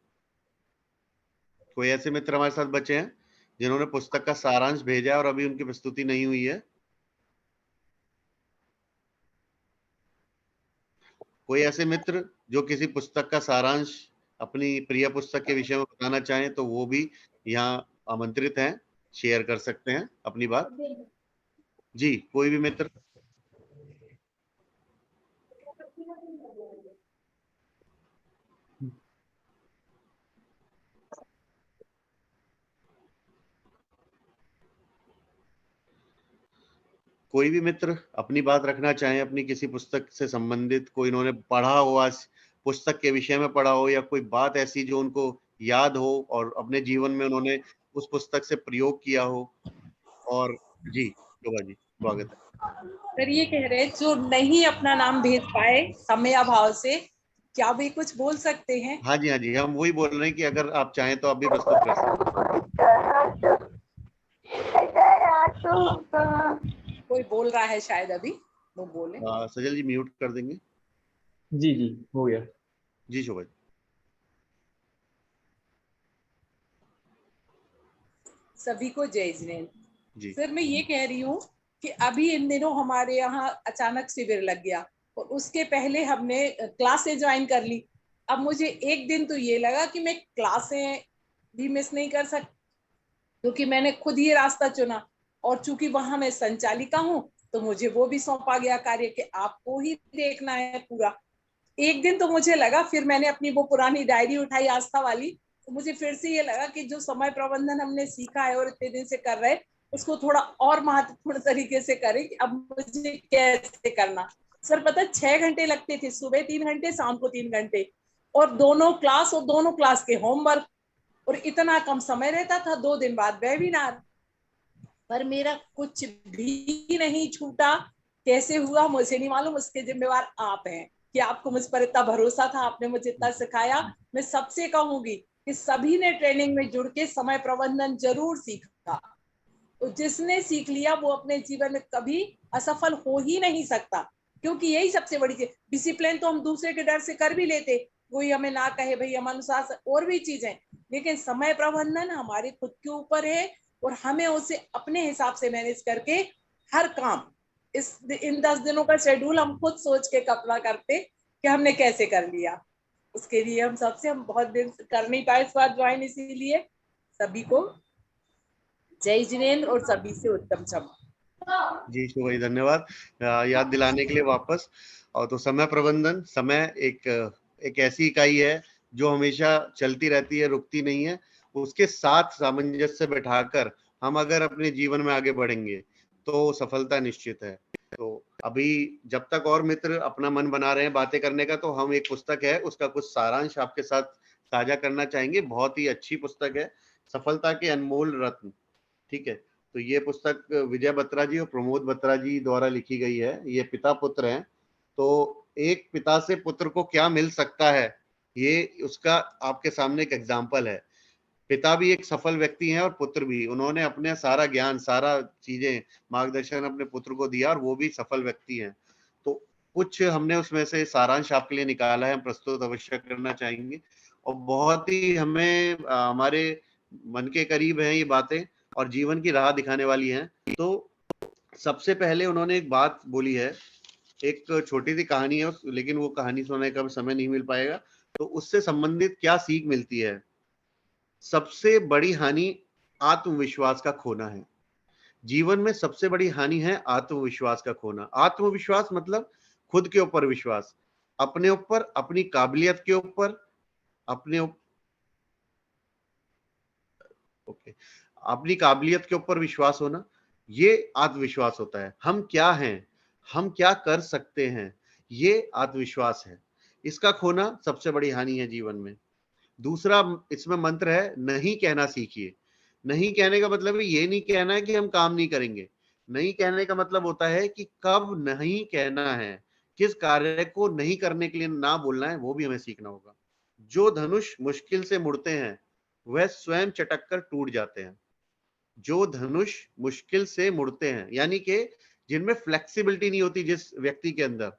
कोई ऐसे मित्र हमारे साथ बचे हैं जिन्होंने पुस्तक का सारांश भेजा है और अभी उनकी प्रस्तुति नहीं हुई है? कोई ऐसे मित्र जो किसी पुस्तक का सारांश अपनी प्रिय पुस्तक के विषय में बताना चाहें तो वो भी यहाँ आमंत्रित हैं, शेयर कर सकते हैं अपनी बात। जी, कोई भी मित्र? कोई भी मित्र अपनी बात रखना चाहें, अपनी किसी पुस्तक से संबंधित, कोई इन्होंने पढ़ा हो, आज पुस्तक के विषय में पढ़ा हो, या कोई बात ऐसी जो उनको याद हो और अपने जीवन में उन्होंने उस पुस्तक से प्रयोग किया हो। और जी, शोभा जी, स्वागत है। सर ये कह रहे हैं जो नहीं अपना नाम भेज पाए समय अभाव से, क्या भी कुछ बोल सकते हैं? हाँ जी, हाँ जी, हम वही बोल रहे हैं कि अगर आप चाहें तो आप भी प्रस्तुत कर सकते हैं। कोई बोल रहा है शायद, अभी वो बोले। सजल जी म्यूट कर देंगे। जी जी, हो गया। जी शोभा जी। सभी को जय जिनेन्द्र जी सर, मैं ये कह रही हूँ कि अभी इन दिनों हमारे यहाँ अचानक शिविर लग गया और उसके पहले हमने क्लासें ज्वाइन कर ली। अब मुझे एक दिन तो ये लगा कि मैं क्लासें भी मिस नहीं कर सकती, क्योंकि मैंने खुद ही रास्ता चुना और चूंकि वहां मैं संचालिका हूँ तो मुझे वो भी सौंपा गया कार्य कि आपको ही देखना है पूरा। एक दिन तो मुझे लगा, फिर मैंने अपनी वो पुरानी डायरी उठाई आस्था वाली, तो मुझे फिर से ये लगा कि जो समय प्रबंधन हमने सीखा है और इतने दिन से कर रहे हैं उसको थोड़ा और महत्वपूर्ण तरीके से करें कि अब मुझे कैसे करना। सर पता 6 घंटे लगते थे, सुबह 3 घंटे, शाम को 3 घंटे, और दोनों क्लास के होमवर्क, और इतना कम समय रहता था, 2 दिन बाद वेबिनार, पर मेरा कुछ भी नहीं छूटा। कैसे हुआ मुझे नहीं मालूम, उसके जिम्मेवार आप हैं कि आपको मुझ पर इतना भरोसा था, आपने मुझे इतना सिखाया। मैं सबसे कहूंगी कि सभी ने ट्रेनिंग में जुड़ के समय प्रबंधन जरूर सीखा, तो जिसने सीख लिया वो अपने जीवन में कभी असफल हो ही नहीं सकता, क्योंकि यही सबसे बड़ी चीज। डिसिप्लिन तो हम दूसरे के डर से कर भी लेते, कोई हमें ना कहे भाई, हम अनुशासन और भी चीजें, लेकिन समय प्रबंधन हमारे खुद के ऊपर है और हमें उसे अपने हिसाब से मैनेज करके हर काम, इन 10 दिनों का शेड्यूल हम खुद सोच के कपड़ा करते कि हमने कैसे कर लिया। उसके लिए हम बहुत दिन कर नहीं पाए इस बार ज्वाइन, इसीलिए सभी को जय जिनेन्द्र और सभी से उत्तम क्षमा। जी शोभा जी, धन्यवाद याद दिलाने के लिए वापस। और तो समय प्रबंधन, समय एक ऐसी इकाई है जो हमेशा चलती रहती है, रुकती नहीं है, उसके साथ सामंजस्य बैठाकर हम अगर अपने जीवन में आगे बढ़ेंगे तो सफलता निश्चित है। तो अभी जब तक और मित्र अपना मन बना रहे हैं बातें करने का, तो हम एक पुस्तक है उसका कुछ सारांश आपके साथ साझा करना चाहेंगे। बहुत ही अच्छी पुस्तक है, सफलता के अनमोल रत्न। ठीक है, तो ये पुस्तक विजय बत्रा जी और प्रमोद बत्रा जी द्वारा लिखी गई है। ये पिता पुत्र हैं, तो एक पिता से पुत्र को क्या मिल सकता है, ये उसका आपके सामने एक एग्जाम्पल है। पिता भी एक सफल व्यक्ति हैं और पुत्र भी, उन्होंने अपने सारा ज्ञान, सारा चीजें, मार्गदर्शन अपने पुत्र को दिया और वो भी सफल व्यक्ति हैं। तो कुछ हमने उसमें से सारांश आपके लिए निकाला है, हम प्रस्तुत अवश्य करना चाहेंगे। और बहुत ही हमें हमारे मन के करीब है ये बातें और जीवन की राह दिखाने वाली हैं। तो सबसे पहले उन्होंने एक बात बोली है, एक छोटी सी कहानी है, लेकिन वो कहानी सुनाने का समय नहीं मिल पाएगा, तो उससे संबंधित क्या सीख मिलती है। सबसे बड़ी हानि आत्मविश्वास का खोना है। जीवन में सबसे बड़ी हानि है आत्मविश्वास का खोना। आत्मविश्वास मतलब खुद के ऊपर विश्वास, अपने ऊपर, अपनी काबिलियत के ऊपर, अपनी काबिलियत के ऊपर विश्वास होना, ये आत्मविश्वास होता है। हम क्या हैं, हम क्या कर सकते हैं, ये आत्मविश्वास है। इसका खोना सबसे बड़ी हानि है जीवन में। दूसरा इसमें मंत्र है, नहीं कहना सीखिए। नहीं कहने का मतलब ये नहीं कहना है कि हम काम नहीं करेंगे। नहीं कहने का मतलब होता है कि कब नहीं कहना है, किस कार्य को नहीं करने के लिए ना बोलना है, वो भी हमें सीखना होगा। जो धनुष मुश्किल से मुड़ते हैं वह स्वयं चटक कर टूट जाते हैं। जो धनुष मुश्किल से मुड़ते हैं, यानी कि जिनमें फ्लेक्सिबिलिटी नहीं होती जिस व्यक्ति के अंदर,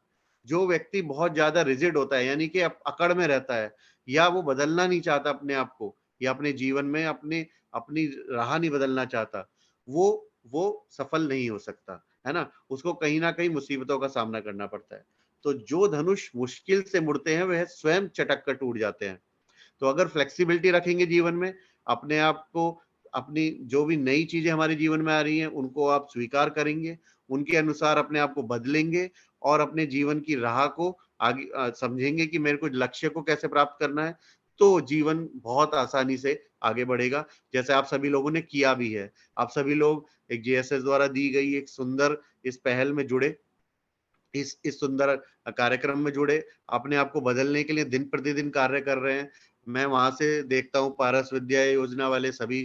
जो व्यक्ति बहुत ज्यादा रिजिड होता है, यानी कि अकड़ में रहता है, या वो बदलना नहीं चाहता अपने आप को, या अपने जीवन में अपनी राह नहीं बदलना चाहता, वो सफल नहीं हो सकता, है ना। उसको कहीं ना कहीं मुसीबतों का सामना करना पड़ता है। तो जो धनुष मुश्किल से मुड़ते हैं वह स्वयं चटक कर टूट जाते हैं। तो अगर फ्लेक्सिबिलिटी रखेंगे जीवन में, अपने आप को, अपनी जो भी नई चीजें हमारे जीवन में आ रही हैं उनको आप स्वीकार करेंगे, उनके अनुसार अपने आप को बदलेंगे और अपने जीवन की राह को आगे समझेंगे कि मेरे को लक्ष्य को कैसे प्राप्त करना है, तो जीवन बहुत आसानी से आगे बढ़ेगा, जैसे आप सभी लोगों ने किया भी है। आप सभी लोग एक जेएसएस द्वारा दी गई एक सुंदर इस पहल में जुड़े, इस सुंदर कार्यक्रम में जुड़े, अपने आप को बदलने के लिए दिन प्रतिदिन कार्य कर रहे हैं। मैं वहां से देखता हूँ पारस विद्या योजना वाले सभी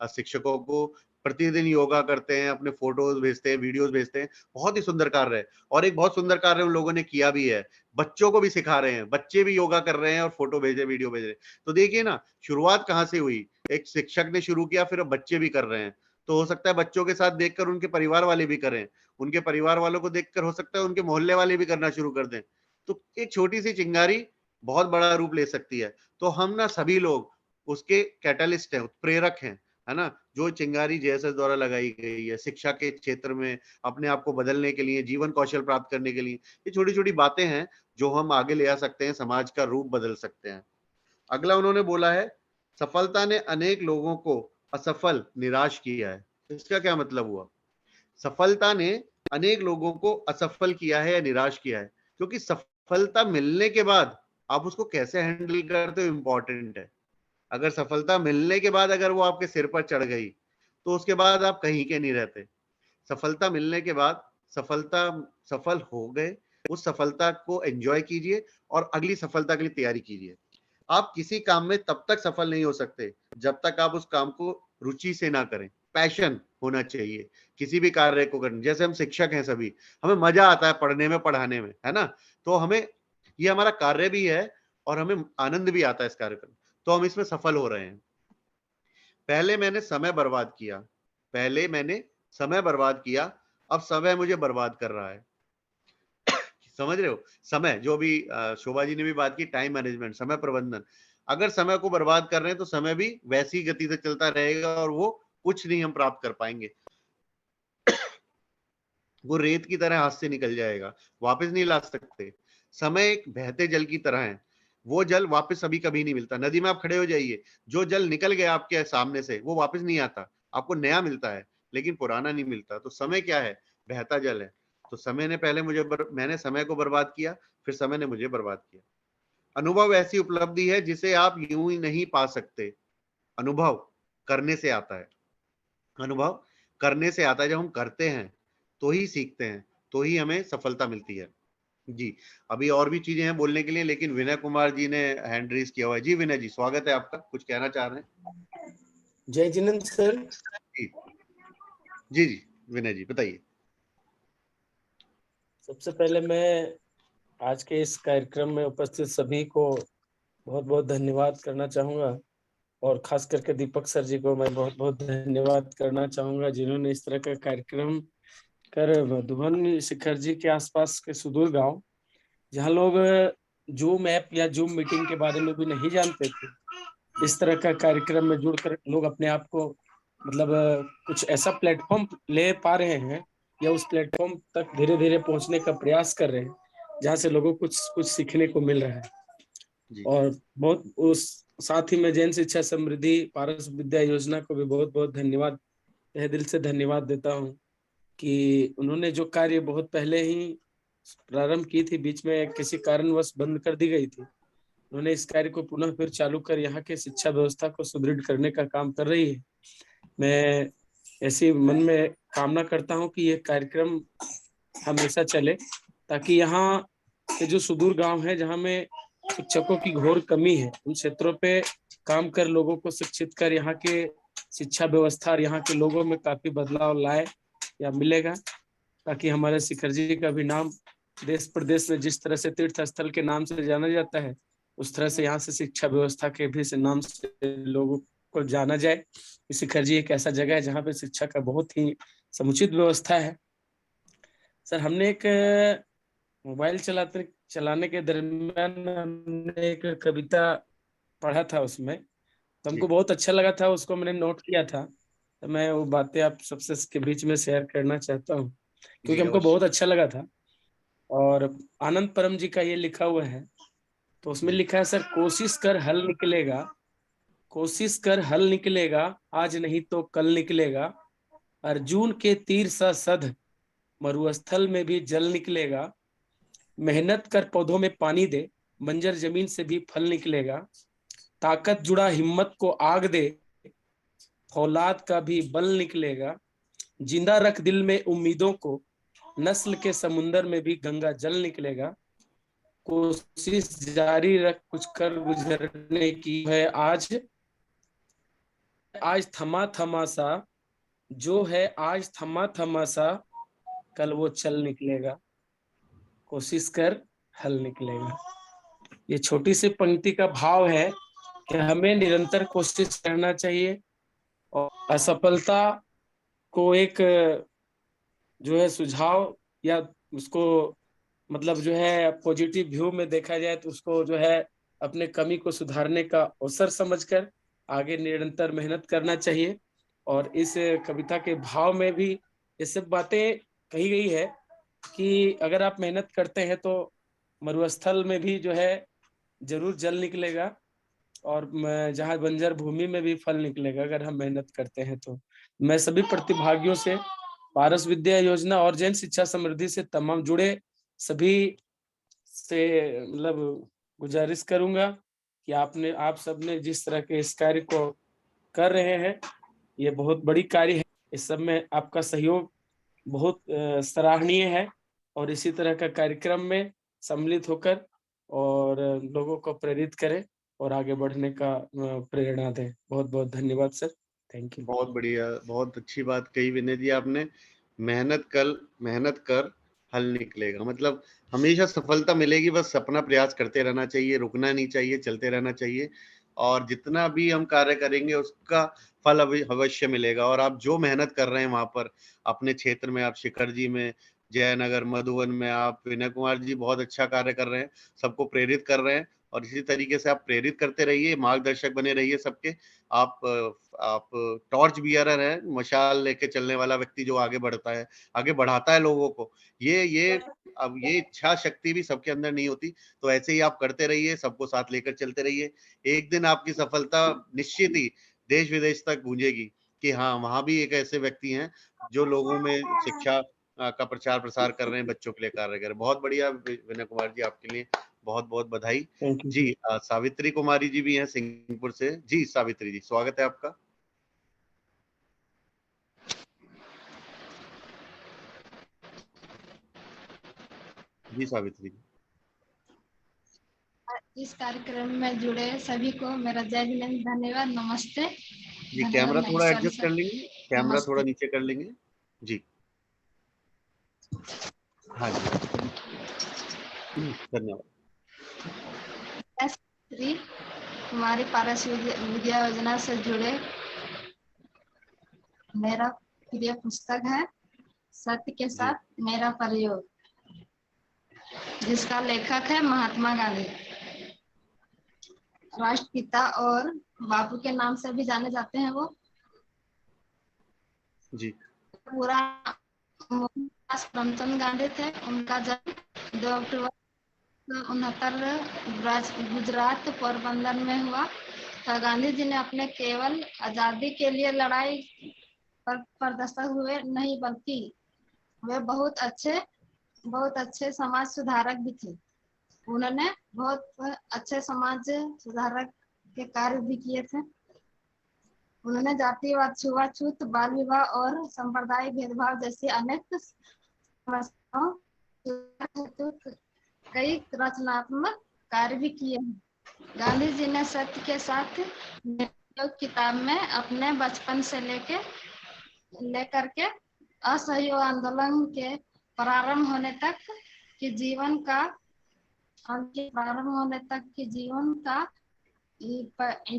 शिक्षकों को, प्रतिदिन योगा करते हैं, अपने फोटोज भेजते हैं, वीडियोस भेजते हैं, बहुत ही सुंदर कार्य है। और एक बहुत सुंदर कार्य उन लोगों ने किया भी है, बच्चों को भी सिखा रहे हैं, बच्चे भी योगा कर रहे हैं और फोटो भेजे, वीडियो भेज रहे हैं। तो देखिए ना, शुरुआत कहाँ से हुई, एक शिक्षक ने शुरू किया, फिर अब बच्चे भी कर रहे हैं। तो हो सकता है बच्चों के साथ देखकर उनके परिवार वाले भी करें, उनके परिवार वालों को देखकर हो सकता है उनके मोहल्ले वाले भी करना शुरू कर दें। तो एक छोटी सी चिंगारी बहुत बड़ा रूप ले सकती है। तो हम ना सभी लोग उसके कैटलिस्ट हैं, प्रेरक हैं, है ना। जो चिंगारी जेएसएस द्वारा लगाई गई है शिक्षा के क्षेत्र में, अपने आप को बदलने के लिए, जीवन कौशल प्राप्त करने के लिए, ये छोटी छोटी बातें हैं जो हम आगे ले आ सकते हैं, समाज का रूप बदल सकते हैं। अगला उन्होंने बोला है, सफलता ने अनेक लोगों को असफल, निराश किया है। इसका क्या मतलब हुआ? सफलता ने अनेक लोगों को असफल किया है या निराश किया है, क्योंकि सफलता मिलने के बाद आप उसको कैसे हैंडल करते हो इंपॉर्टेंट है। अगर सफलता मिलने के बाद अगर वो आपके सिर पर चढ़ गई तो उसके बाद आप कहीं के नहीं रहते। सफलता मिलने के बाद सफल हो गए, उस सफलता को एंजॉय कीजिए और अगली सफलता के लिए तैयारी कीजिए। आप किसी काम में तब तक सफल नहीं हो सकते जब तक आप उस काम को रुचि से ना करें। पैशन होना चाहिए किसी भी कार्य को करने। जैसे हम शिक्षक हैं सभी, हमें मजा आता है पढ़ने में, पढ़ाने में, है ना। तो हमें, ये हमारा कार्य भी है और हमें आनंद भी आता है इस कार्य में, तो हम इसमें सफल हो रहे हैं। पहले मैंने समय बर्बाद किया, अब समय मुझे बर्बाद कर रहा है। समझ रहे हो? समय, जो भी शोभा जी ने भी बात की, टाइम मैनेजमेंट, समय प्रबंधन। अगर समय को बर्बाद कर रहे हैं तो समय भी वैसी गति से चलता रहेगा और वो कुछ नहीं हम प्राप्त कर पाएंगे। वो रेत की तरह हाथ से निकल जाएगा, वापस नहीं ला सकते। समय एक बहते जल की तरह है, वो जल वापस अभी कभी नहीं मिलता। नदी में आप खड़े हो जाइए, जो जल निकल गया आपके सामने से वो वापस नहीं आता, आपको नया मिलता है लेकिन पुराना नहीं मिलता। तो समय क्या है? बहता जल है। तो समय ने पहले मैंने समय को बर्बाद किया, फिर समय ने मुझे बर्बाद किया। अनुभव ऐसी उपलब्धि है जिसे आप यूं ही नहीं पा सकते, अनुभव करने से आता है, अनुभव करने से आता है। जब हम करते हैं तो ही सीखते हैं, तो ही हमें सफलता मिलती है। जी, अभी और भी चीजें हैं बोलने के लिए, लेकिन विनय कुमार जी ने हैंड रेज किया हुआ है। जी विनय जी, स्वागत है आपका, कुछ कहना चाह रहे हैं? जय जिनेंद्र सर। जी जी जी, विनय जी बताइए। सबसे पहले मैं आज के इस कार्यक्रम में उपस्थित सभी को बहुत बहुत धन्यवाद करना चाहूँगा, और खास करके दीपक सर जी को मैं बहुत बहुत धन्यवाद करना चाहूँगा, जिन्होंने इस तरह का कार्यक्रम कर मधुबन शिखर जी के आसपास के सुदूर गांव, जहाँ लोग जूम ऐप या जूम मीटिंग के बारे में भी नहीं जानते थे, इस तरह का कार्यक्रम में जुड़कर लोग अपने आप को मतलब कुछ ऐसा प्लेटफॉर्म ले पा रहे हैं, या उस प्लेटफॉर्म तक धीरे धीरे पहुंचने का प्रयास कर रहे हैं, जहाँ से लोगों को कुछ सीखने को मिल रहा है। जी। और बहुत उस साथ ही में जैन शिक्षा समृद्धि पारस विद्या योजना को भी बहुत बहुत धन्यवाद, तहे दिल से धन्यवाद देता हूँ कि उन्होंने जो कार्य बहुत पहले ही प्रारंभ की थी, बीच में किसी कारणवश बंद कर दी गई थी, उन्होंने इस कार्य को पुनः फिर चालू कर यहाँ के शिक्षा व्यवस्था को सुदृढ़ करने का काम कर रही है। मैं ऐसी मन में कामना करता हूँ कि ये कार्यक्रम हमेशा चले, ताकि यहाँ के जो सुदूर गांव है, जहाँ में शिक्षकों की घोर कमी है, उन क्षेत्रों पे काम कर लोगों को शिक्षित कर यहाँ के शिक्षा व्यवस्था और यहाँ के लोगों में काफी बदलाव लाए या मिलेगा, ताकि हमारे शिखर जी का भी नाम देश प्रदेश में जिस तरह से तीर्थ स्थल के नाम से जाना जाता है, उस तरह से यहाँ से शिक्षा व्यवस्था के भी से नाम से लोगों को जाना जाए। शिखर जी एक ऐसा जगह है जहाँ पे शिक्षा का बहुत ही समुचित व्यवस्था है। सर, हमने एक मोबाइल चलाने के दरमियान हमने एक कविता पढ़ा था, उसमें तो हमको बहुत अच्छा लगा था, उसको मैंने नोट किया था, तो मैं वो बातें आप सबसे के बीच में शेयर करना चाहता हूँ, क्योंकि हमको बहुत अच्छा लगा था। और आनंद परम जी का ये लिखा हुआ है, तो उसमें लिखा है, सर कोशिश कर हल निकलेगा, कोशिश कर हल निकलेगा, आज नहीं तो कल निकलेगा, अर्जुन के तीर सा सध मरुस्थल में भी जल निकलेगा, मेहनत कर पौधों में पानी दे, बंजर जमीन से भी फल निकलेगा, ताकत जुड़ा हिम्मत को आग दे, फौलाद का भी बल निकलेगा, जिंदा रख दिल में उम्मीदों को, नस्ल के समुंदर में भी गंगा जल निकलेगा, कोशिश जारी रख कुछ कर गुजरने की है आज थमा थमा सा, जो है आज थमा थमा सा, कल वो चल निकलेगा, कोशिश कर हल निकलेगा। ये छोटी सी पंक्ति का भाव है कि हमें निरंतर कोशिश करना चाहिए, और असफलता को एक जो है सुझाव या उसको मतलब जो है पॉजिटिव व्यू में देखा जाए, तो उसको जो है अपने कमी को सुधारने का अवसर समझकर आगे निरंतर मेहनत करना चाहिए। और इस कविता के भाव में भी ये सब बातें कही गई है कि अगर आप मेहनत करते हैं तो मरुस्थल में भी जो है जरूर जल निकलेगा, और जहाँ बंजर भूमि में भी फल निकलेगा, अगर हम मेहनत करते हैं तो। मैं सभी प्रतिभागियों से पारस विद्या योजना और जैन शिक्षा समृद्धि से तमाम जुड़े सभी से मतलब गुजारिश करूंगा कि आप सबने जिस तरह के इस कार्य को कर रहे हैं, ये बहुत बड़ी कार्य है, इस सब में आपका सहयोग बहुत सराहनीय है, और इसी तरह का कार्यक्रम में सम्मिलित होकर और लोगों को प्रेरित करें और आगे बढ़ने का प्रेरणा दें। बहुत बहुत धन्यवाद सर, थैंक यू। बहुत बढ़िया, बहुत अच्छी बात कही विनय जी आपने। मेहनत कर हल निकलेगा, मतलब हमेशा सफलता मिलेगी, बस अपना प्रयास करते रहना चाहिए, रुकना नहीं चाहिए, चलते रहना चाहिए, और जितना भी हम कार्य करेंगे उसका फल अवश्य मिलेगा। और आप जो मेहनत कर रहे हैं वहां पर अपने क्षेत्र में, आप शिखर जी में, जयनगर, मधुबन में, आप विनय कुमार जी बहुत अच्छा कार्य कर रहे हैं, सबको प्रेरित कर रहे हैं, और इसी तरीके से आप प्रेरित करते रहिए, मार्गदर्शक बने रहिए सबके। आप टॉर्च बियरर है, मशाल लेके चलने वाला व्यक्ति जो आगे बढ़ता है, आगे बढ़ाता है लोगों को। ये अब ये इच्छा शक्ति भी सबके अंदर नहीं होती, तो ऐसे ही आप करते रहिए, सबको साथ लेकर चलते रहिए। एक दिन आपकी सफलता निश्चित ही देश विदेश तक गूंजेगी कि हाँ, वहां भी एक ऐसे व्यक्ति हैं जो लोगों में शिक्षा का प्रचार प्रसार कर रहे हैं, बच्चों के लिए कार्य कर रहे हैं। बहुत बढ़िया विनय कुमार जी, आपके लिए बहुत बहुत बधाई। Thank you. जी सावित्री कुमारी जी भी हैं सिंगापुर से। जी सावित्री जी, स्वागत है आपका। जी सावित्री जी। इस कार्यक्रम में जुड़े सभी को मेरा जय हिंद, धन्यवाद, नमस्ते। जी धन्यवाद कैमरा नहीं थोड़ा सॉरी एडजस्ट कर सर, लेंगे, कैमरा थोड़ा नमस्ते। नीचे कर लेंगे। जी हाँ जी धन्यवाद। श्री कुमारी पारस विद्या योजना से जुड़े मेरा प्रिय पुस्तक है सत्य के साथ मेरा प्रयोग, जिसका लेखक है महात्मा गांधी, राष्ट्रपिता और बापू के नाम से भी जाने जाते हैं वो। जी पूरा मोहनदास करमचंद गांधी थे। उनका जन्म 2 अक्टूबर 1969 गुजरात पोरबंदर में हुआ था। गांधी जी ने अपने केवल आजादी के लिए लड़ाई प्रदर्शन हुए नहीं, बल्कि वे बहुत अच्छे समाज सुधारक भी थे। उन्होंने बहुत अच्छे समाज सुधारक के कार्य भी किए थे। उन्होंने जातिवाद, छुआछूत, बाल विवाह और सांप्रदायिक भेदभाव जैसी अनेक समस्याओं हेतु कई रचनात्मक कार्य भी किए हैं। गांधी जी ने सत्य के साथ किताब में अपने बचपन से लेकर के असहयोग आंदोलन के प्रारंभ होने तक के जीवन का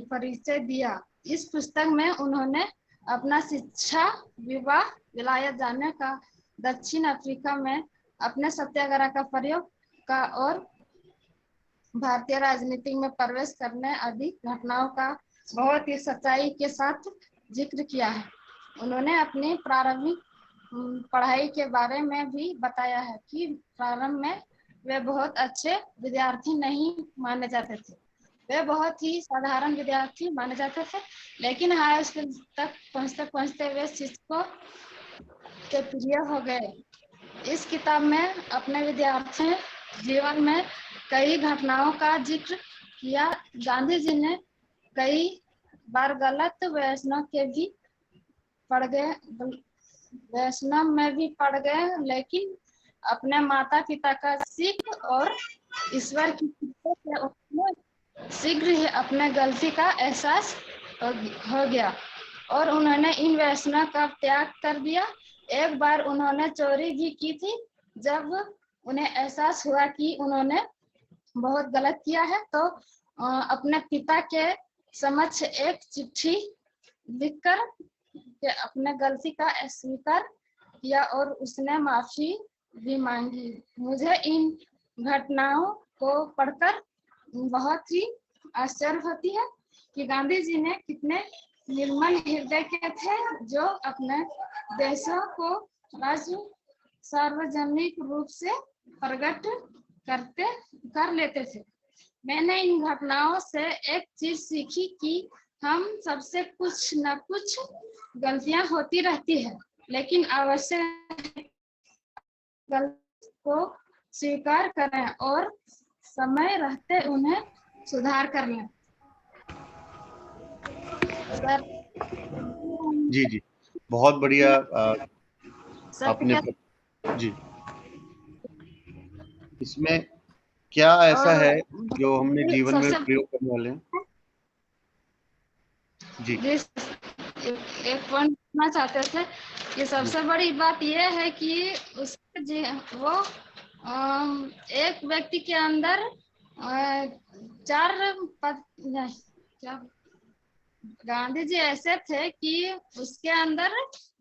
परिचय दिया। इस पुस्तक में उन्होंने अपना शिक्षा, विवाह, विलायत जाने का, दक्षिण अफ्रीका में अपने सत्याग्रह का प्रयोग का और भारतीय राजनीति में प्रवेश करने आदि घटनाओं का बहुत ही सच्चाई के साथ जिक्र किया है। उन्होंने अपनी प्रारंभिक पढ़ाई के बारे में भी बताया है कि प्रारंभ में वे बहुत अच्छे विद्यार्थी नहीं माने जाते थे। वे बहुत ही साधारण विद्यार्थी माने जाते थे, लेकिन हाई स्कूल तक पहुंचते वे शिक्षकों के प्रिय हो गए। इस किताब में अपने विद्यार्थी जीवन में कई घटनाओं का जिक्र किया। गांधी जी ने कई बार गलत वैष्णव में भी पड़ गए, लेकिन अपने माता पिता का सीख और ईश्वर की कृपा से शीघ्र ही अपने गलती का एहसास हो गया और उन्होंने इन वैष्णव का त्याग कर दिया। एक बार उन्होंने चोरी भी की थी। जब उन्हें एहसास हुआ कि उन्होंने बहुत गलत किया है, तो अपने पिता के समक्ष एक चिट्ठी लिखकर के अपने गलती का स्वीकार किया और उसने माफी भी मांगी। मुझे इन घटनाओं को पढ़कर बहुत ही आश्चर्य होती है कि गांधी जी ने कितने निर्मल हृदय के थे, जो अपने देशों को सार्वजनिक रूप से प्रकट कर लेते थे। मैंने इन घटनाओं से एक चीज सीखी कि हम सबसे कुछ न कुछ गलतियां होती रहती है, लेकिन अवश्य गलती को स्वीकार करें और समय रहते उन्हें सुधार कर लें। सर जी जी बहुत बढ़िया। आपने सत्य जी इसमें क्या ऐसा है जो हमने जीवन में प्रयोग करने वाले हैं? जी एक पॉइंट कहना चाहते थे कि सबसे बड़ी बात यह है कि उसके वो एक व्यक्ति के अंदर 4 पद क्या गांधी जी ऐसे थे कि उसके अंदर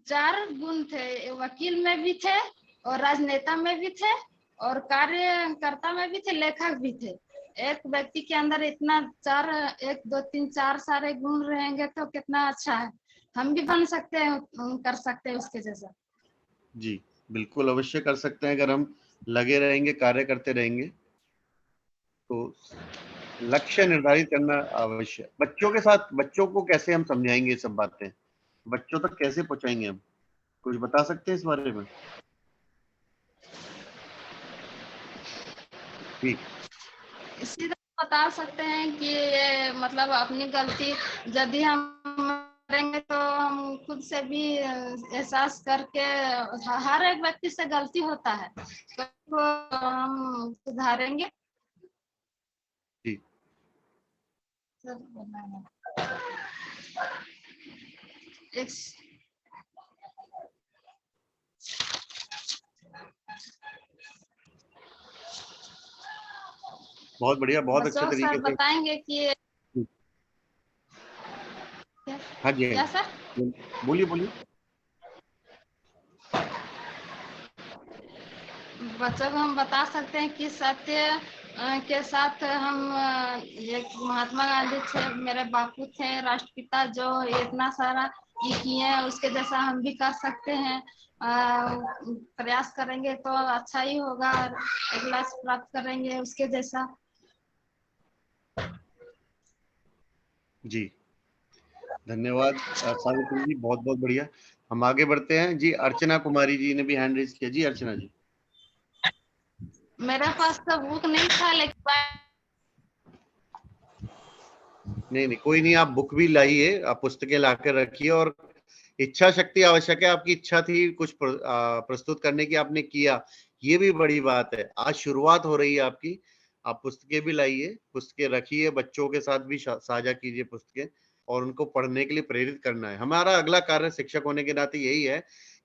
4 गुण थे। वकील में भी थे और राजनेता में भी थे और कार्यकर्ता में भी थे, लेखक भी थे। एक व्यक्ति के अंदर इतना 4 1 2 3 4 सारे गुण रहेंगे तो कितना अच्छा है। हम भी बन सकते हैं, कर सकते हैं उसके जैसा। जी बिल्कुल अवश्य कर सकते हैं। अगर हम लगे रहेंगे, कार्य करते रहेंगे तो लक्ष्य निर्धारित करना आवश्यक। बच्चों को कैसे हम समझाएंगे ये सब बातें, बच्चों तक कैसे पहुंचाएंगे हम, कुछ बता सकते हैं इस बारे में? जी सीधा बता सकते हैं कि ये मतलब अपनी गलती यदि हम करेंगे तो हम खुद से भी एहसास करके, हर एक व्यक्ति से गलती होता है, तो हम सुधारेंगे। जी बहुत बढ़िया, बहुत अच्छे बसव तरीके सर से। बताएंगे कि हाँ जी, क्या सर? बोलिए बोलिए। बच्चों को हम बता सकते हैं कि सत्य के साथ हम एक महात्मा गांधी थे, मेरे बापू थे, राष्ट्रपिता, जो इतना सारा ये किए हैं, उसके जैसा हम भी कर सकते हैं। प्रयास करेंगे तो अच्छा ही होगा, और एक लक्ष्य प्राप्त करेंगे उसके जैसा। जी धन्यवाद सावित्री जी, बहुत बहुत बढ़िया। हम आगे बढ़ते हैं जी। अर्चना कुमारी जी ने भी हैंड रेज किया। जी अर्चना जी। मेरे पास तो बुक नहीं था, लेकिन नहीं कोई नहीं, आप बुक भी लाइए, आप पुस्तकें लाकर रखिए, और इच्छा शक्ति आवश्यक है। आपकी इच्छा थी कुछ प्रस्तुत करने की, आपने किया, ये भी बड़ी बात है। आज शुरुआत हो रही है आपकी। आप पुस्तकें भी लाइए, पुस्तकें रखिए, बच्चों के साथ भी साझा कीजिए पुस्तकें, और उनको पढ़ने के लिए प्रेरित करना है। हमारा अगला कार्य शिक्षक होने के नाते यही है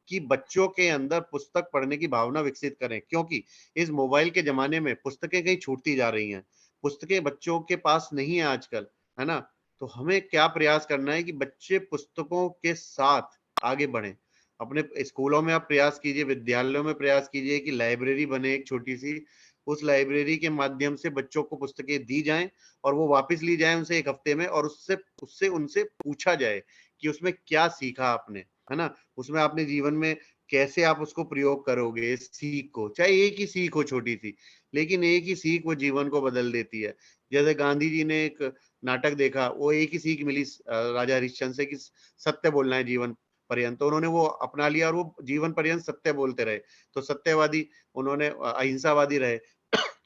कि बच्चों के अंदर पुस्तक पढ़ने की भावना विकसित करें, क्योंकि इस मोबाइल के जमाने में पुस्तकें कहीं छूटती जा रही हैं। पुस्तकें बच्चों के पास नहीं है आजकल, है ना। तो हमें क्या प्रयास करना है कि बच्चे पुस्तकों के साथ आगे बढ़ें। अपने स्कूलों में आप प्रयास कीजिए, विद्यालयों में प्रयास कीजिए कि लाइब्रेरी बने एक छोटी सी। उस लाइब्रेरी के माध्यम से बच्चों को पुस्तकें दी जाएं, और वो वापस ली जाए उनसे एक हफ्ते में, और उससे उससे उनसे पूछा जाए कि उसमें क्या सीखा आपने, है ना। उसमें आपने जीवन में कैसे आप उसको प्रयोग करोगे, इस सीख को। चाहे एक ही सीख हो छोटी सी, लेकिन एक ही सीख वो जीवन को बदल देती है। जैसे गांधी जी ने एक नाटक देखा, वो एक ही सीख मिली राजा हरिश्चंद्र से कि सत्य बोलना है जीवन पर्यंत। तो उन्होंने वो अपना लिया, और वो जीवन पर्यंत सत्य बोलते रहे। तो सत्यवादी, उन्होंने अहिंसावादी रहे।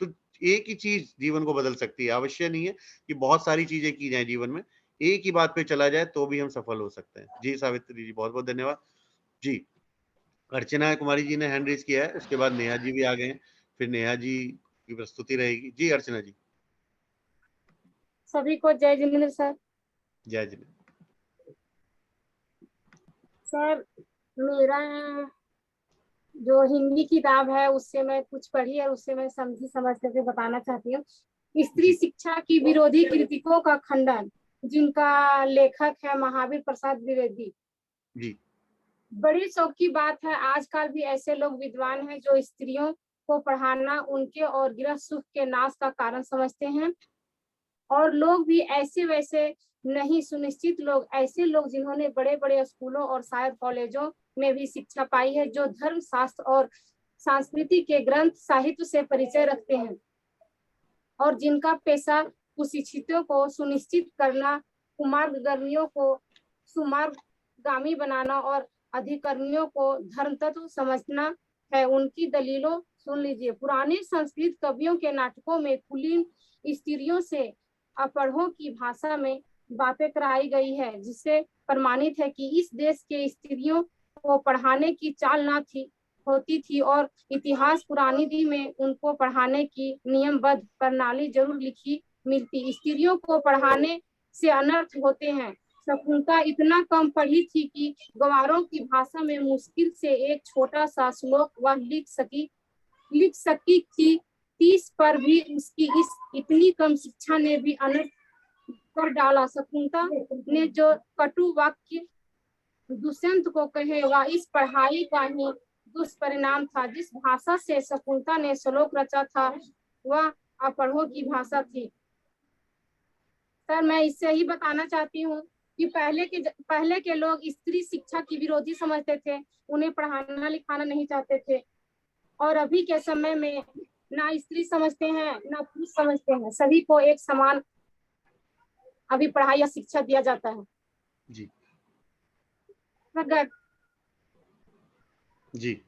तो एक ही चीज जीवन को बदल सकती है। आवश्यक नहीं है कि बहुत सारी चीजें की जाए जीवन में, एक ही बात पे चला जाए तो भी हम सफल हो सकते हैं। जी सावित्री जी, बहुत बहुत धन्यवाद जी। अर्चना कुमारी जी ने हैंड रेज किया है, उसके बाद नेहा जी भी आ गए हैं, फिर नेहा जी की प्रस्तुति रहेगी। जी अर्चना जी। सभी को जय जिनेन्द्र सर। जय जिनेन्द्र सर, मेरा जो हिंदी किताब है उससे मैं कुछ पढ़ी है, उससे मैं समझी समझ करके बताना चाहती हूँ। स्त्री शिक्षा की विरोधी कृतिकों का खंडन, जिनका लेखक है महावीर प्रसाद द्विवेदी जी। बड़ी शौक की बात है, आजकल भी ऐसे लोग विद्वान हैं जो स्त्रियों को पढ़ाना उनके और गृह सुख के नाश का कारण समझते हैं। और लोग भी ऐसे वैसे नहीं, सुनिश्चित लोग, ऐसे लोग जिन्होंने बड़े बड़े स्कूलों और शायद कॉलेजों में भी शिक्षा पाई है, जो धर्म शास्त्र और संस्कृति के ग्रंथ साहित्य से परिचय रखते हैं, और जिनका पेशा कुशिक्षितों को सुनिश्चित करना, कुमार्गगामियों को सुमार्गगामी बनाना और अधिकारियों को धर्म तत्व समझना है। उनकी दलीलों सुन लीजिए। पुराने संस्कृत कवियों के नाटकों में कुलीन स्त्रियों से अपढ़ों की भाषा में बातें कराई गई है, जिससे प्रमाणित है कि इस देश के स्त्रियों को पढ़ाने की चाल न थी होती थी, और इतिहास पुरानी में उनको पढ़ाने की नियमबद्ध प्रणाली जरूर लिखी मिलती। स्त्रियों को पढ़ाने से अनर्थ होते हैं। शकुंतला इतना कम पढ़ी थी कि गवारों की भाषा में मुश्किल से एक छोटा सा श्लोक वह लिख सकी थी। 30 पर भी उसकी इस इतनी कम शिक्षा ने भी अनर्थ कर डाला। शकुंतला ने जो कटु वाक्य दुष्यंत को कहे, वह इस पढ़ाई का ही दुष्परिणाम था। जिस भाषा से शकुंतला ने श्लोक रचा था वह अपढ़ों की भाषा थी। सर, मैं इससे ही बताना चाहती हूँ कि पहले के लोग स्त्री शिक्षा की विरोधी समझते थे, उन्हें पढ़ाना लिखाना नहीं चाहते थे, और अभी के समय में ना स्त्री समझते हैं ना पुरुष समझते हैं, सभी को एक समान अभी पढ़ाई या शिक्षा दिया जाता है। जी मगर जी,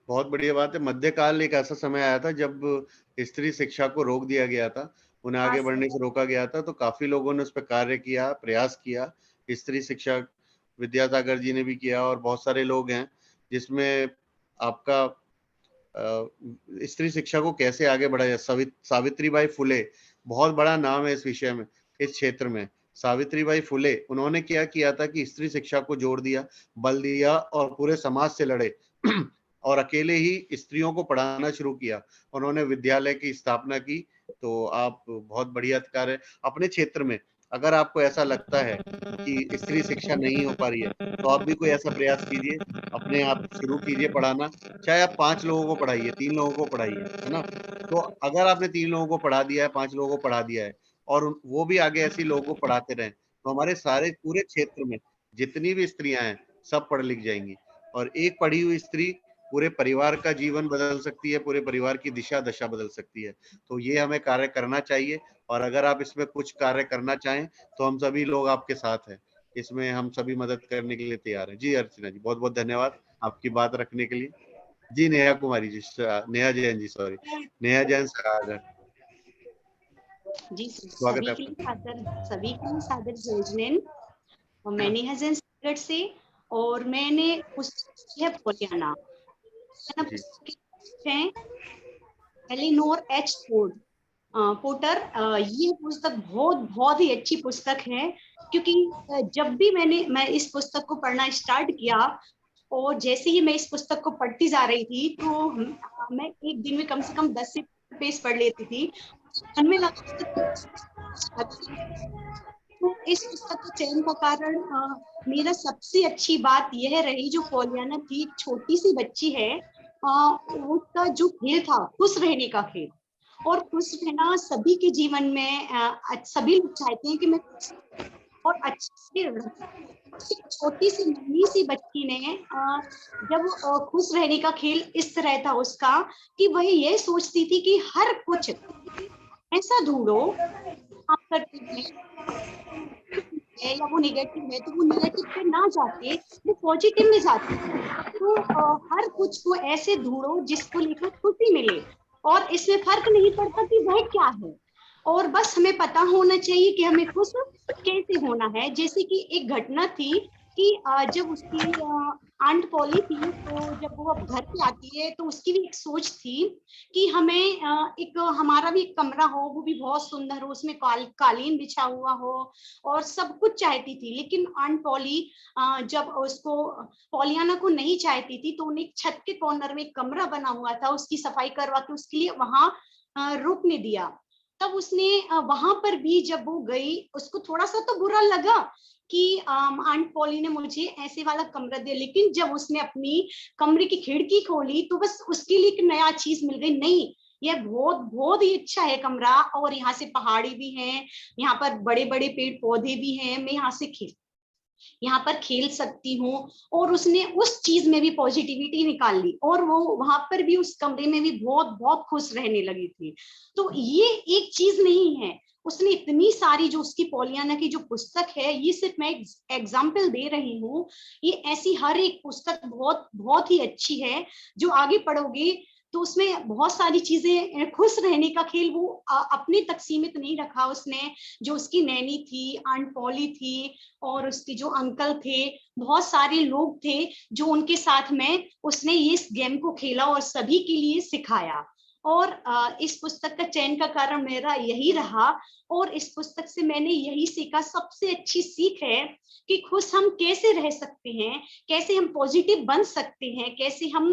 बहुत बढ़िया बात है। मध्यकाल एक ऐसा समय आया था जब स्त्री शिक्षा को रोक दिया गया था। उन्हें आगे बढ़ने से रोका गया था, तो काफी लोगों ने उस पर कार्य किया, प्रयास किया। स्त्री शिक्षा विद्यासागर जी ने भी किया और बहुत सारे लोग हैं, जिसमें आपका स्त्री शिक्षा को कैसे आगे बढ़ाया जाए। सावित्रीबाई फुले बहुत बड़ा नाम है इस विषय में, इस क्षेत्र में। सावित्रीबाई फुले, उन्होंने क्या किया था कि स्त्री शिक्षा को जोड़ दिया, बल दिया और पूरे समाज से लड़े और अकेले ही स्त्रियों को पढ़ाना शुरू किया। उन्होंने विद्यालय की स्थापना की। तो आप बहुत बढ़िया कार्य अपने क्षेत्र में, अगर आपको ऐसा लगता है कि स्त्री शिक्षा नहीं हो पा रही है, तो आप भी कोई ऐसा प्रयास कीजिए, अपने आप शुरू कीजिए पढ़ाना। चाहे आप 5 लोगों को पढ़ाइए, 3 लोगों को पढ़ाइए, है ना? तो अगर आपने 3 लोगों को पढ़ा दिया है, 5 लोगों को पढ़ा दिया है और वो भी आगे ऐसे लोगों को पढ़ाते रहें, तो हमारे सारे पूरे क्षेत्र में जितनी भी स्त्रियां हैं, सब पढ़ लिख जाएंगी। और एक पढ़ी हुई स्त्री पूरे परिवार का जीवन बदल सकती है, पूरे परिवार की दिशा दशा बदल सकती है। तो ये हमें कार्य करना चाहिए, और अगर आप इसमें कुछ कार्य करना चाहें तो हम सभी लोग आपके साथ हैं, इसमें हम सभी मदद करने के लिए तैयार हैं। जी अर्चना जी, बहुत बहुत धन्यवाद आपकी बात रखने के लिए। जी नेहा कुमारी जी, नेहा जैन जी, सॉरी, नेहा जैन सागर, जी स्वागत है आपका। सभी के लिए सादर जय जिनेंद्र। और मैं नेहा जैन सागर से, और मैंने पुस्तक है पोलियाना है एलिनोर एच पोटर। ये पुस्तक बहुत ही अच्छी पुस्तक है, क्योंकि जब भी मैं इस पुस्तक को पढ़ना स्टार्ट किया, और जैसे ही मैं इस पुस्तक को पढ़ती जा रही थी, तो मैं एक दिन में कम से कम 10 से 15 पेज पढ़ लेती थी। मन में लगा तो इस पुस्तक के चयन का कारण मेरा सबसे अच्छी बात यह रही, जो पोलियाना थी, एक छोटी सी बच्ची है, उसका जो खेल था खुश रहने का खेल, और खुश रहना सभी के जीवन में सभी लोग चाहते हैं कि मैं और अच्छे से। छोटी सी नन्ही सी बच्ची ने जब खुश रहने का खेल इस तरह था उसका, कि वह ये सोचती थी कि हर कुछ ऐसा ढूंढो आप करते है या वो नेगेटिव है, तो वो नेगेटिव पे ना जाके वो पॉजिटिव में जाती है। तो हर कुछ को ऐसे ढूंढो जिसको लेकर खुशी मिले, और इसमें फर्क नहीं पड़ता कि वह क्या है, और बस हमें पता होना चाहिए कि हमें खुश कैसे होना है। जैसे कि एक घटना थी कि जब उसकी आंट पॉली थी, तो जब वो अब घर पे आती है, तो उसकी भी एक सोच थी कि हमें एक हमारा भी एक कमरा हो, वो भी बहुत सुंदर हो, उसमें कालीन बिछा हुआ हो, और सब कुछ चाहती थी। लेकिन आंट पॉली जब उसको पोलियाना को नहीं चाहती थी, तो उन्हें एक छत के कॉर्नर में एक कमरा बना हुआ था, उसकी सफाई करवा के उसके लिए वहां रुकने दिया। तब उसने वहां पर भी जब वो गई, उसको थोड़ा सा तो बुरा लगा कि आंट पॉली ने मुझे ऐसे वाला कमरा दिया, लेकिन जब उसने अपनी कमरे की खिड़की खोली, तो बस उसके लिए एक नया चीज मिल गई। नहीं, यह बहुत ही अच्छा है कमरा, और यहाँ से पहाड़ी भी है, यहाँ पर बड़े बड़े पेड़ पौधे भी हैं, मैं यहाँ पर खेल सकती हूँ। और उसने उस चीज में भी पॉजिटिविटी निकाल ली, और वो वहां पर भी उस कमरे में भी बहुत खुश रहने लगी थी। तो ये एक चीज नहीं है, उसने इतनी सारी, जो उसकी पोलियाना की जो पुस्तक है, ये सिर्फ मैं एग्जाम्पल दे रही हूँ, ये ऐसी हर एक पुस्तक बहुत ही अच्छी है, जो आगे पढ़ोगे तो उसमें बहुत सारी चीजें, खुश रहने का खेल वो अपने तक सीमित नहीं रखा उसने। जो उसकी नैनी थी, आंट पॉली थी, और उसके जो अंकल थे, बहुत सारे लोग थे जो उनके साथ में उसने इस गेम को खेला और सभी के लिए सिखाया। और इस पुस्तक का चयन का कारण मेरा यही रहा, और इस पुस्तक से मैंने यही सीखा, सबसे अच्छी सीख है कि खुश हम कैसे रह सकते हैं, कैसे हम पॉजिटिव बन सकते हैं, कैसे हम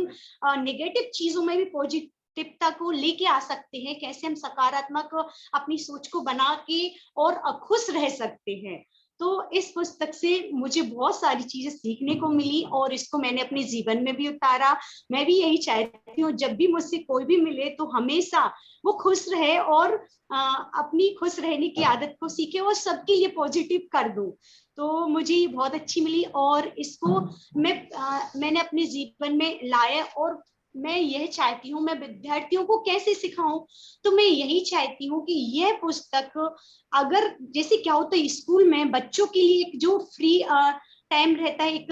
नेगेटिव चीजों में भी पॉजिटिवता को लेके आ सकते हैं, कैसे हम सकारात्मक अपनी सोच को बना के और खुश रह सकते हैं। तो इस पुस्तक से मुझे बहुत सारी चीजें सीखने को मिली, और इसको मैंने अपने जीवन में भी उतारा। मैं भी यही चाहती हूँ, जब भी मुझसे कोई भी मिले तो हमेशा वो खुश रहे, और अपनी खुश रहने की आदत को सीखे, और सबके लिए पॉजिटिव कर दूं। तो मुझे ये बहुत अच्छी मिली, और इसको मैंने अपने जीवन में लाया, और मैं यह चाहती हूँ, मैं विद्यार्थियों को कैसे सिखाऊं, तो मैं यही चाहती हूँ कि यह पुस्तक, अगर जैसे क्या होता है स्कूल में बच्चों के लिए जो फ्री टाइम रहता है, एक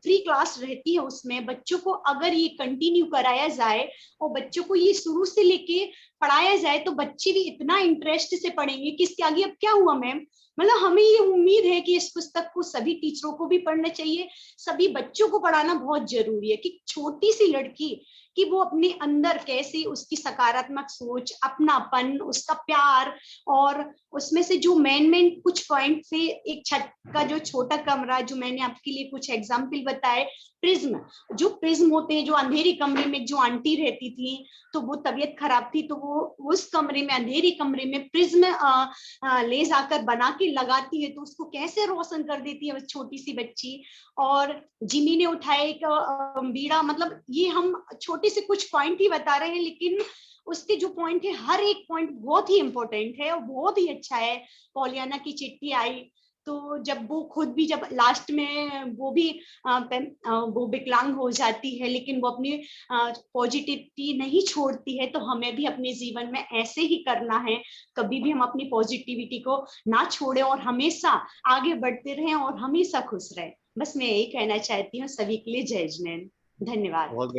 फ्री क्लास रहती है, उसमें बच्चों को अगर ये कंटिन्यू कराया जाए और बच्चों को ये शुरू से लेके पढ़ाया जाए तो बच्चे भी इतना इंटरेस्ट से पढ़ेंगे कि इसके आगे अब क्या हुआ मैम। मतलब हमें ये उम्मीद है कि इस पुस्तक को सभी टीचरों को भी पढ़ना चाहिए, सभी बच्चों को पढ़ाना बहुत जरूरी है कि छोटी सी लड़की कि वो अपने अंदर कैसे उसकी सकारात्मक सोच, अपनापन, उसका प्यार, और उसमें से जो मेन कुछ पॉइंट से, एक छत का जो छोटा कमरा, जो मैंने आपके लिए कुछ एग्जाम्पल बताए, प्रिज्म, जो प्रिज्म होते हैं, जो अंधेरी कमरे में जो आंटी रहती थी तो वो तबीयत खराब थी तो वो उस कमरे में, अंधेरी कमरे में प्रिज्म ले जाकर बना के लगाती है तो उसको कैसे रोशन कर देती है वो छोटी सी बच्ची। और जिमी ने उठाया एक बीड़ा, मतलब ये हम छोटे से कुछ पॉइंट ही बता रहे हैं लेकिन उसके जो पॉइंट है हर एक पॉइंट बहुत ही इंपॉर्टेंट है और बहुत ही अच्छा है। पॉलियाना की चिट्ठी आई तो जब वो खुद भी, जब लास्ट में वो भी वो विकलांग हो जाती है लेकिन वो अपनी पॉजिटिविटी नहीं छोड़ती है, तो हमें भी अपने जीवन में ऐसे ही करना है, कभी भी हम अपनी पॉजिटिविटी को ना छोड़ें और हमेशा आगे बढ़ते रहें और हमेशा खुश रहें। बस मैं यही कहना चाहती हूँ। सभी के लिए जय जिनेंद्र, धन्यवाद। बहुत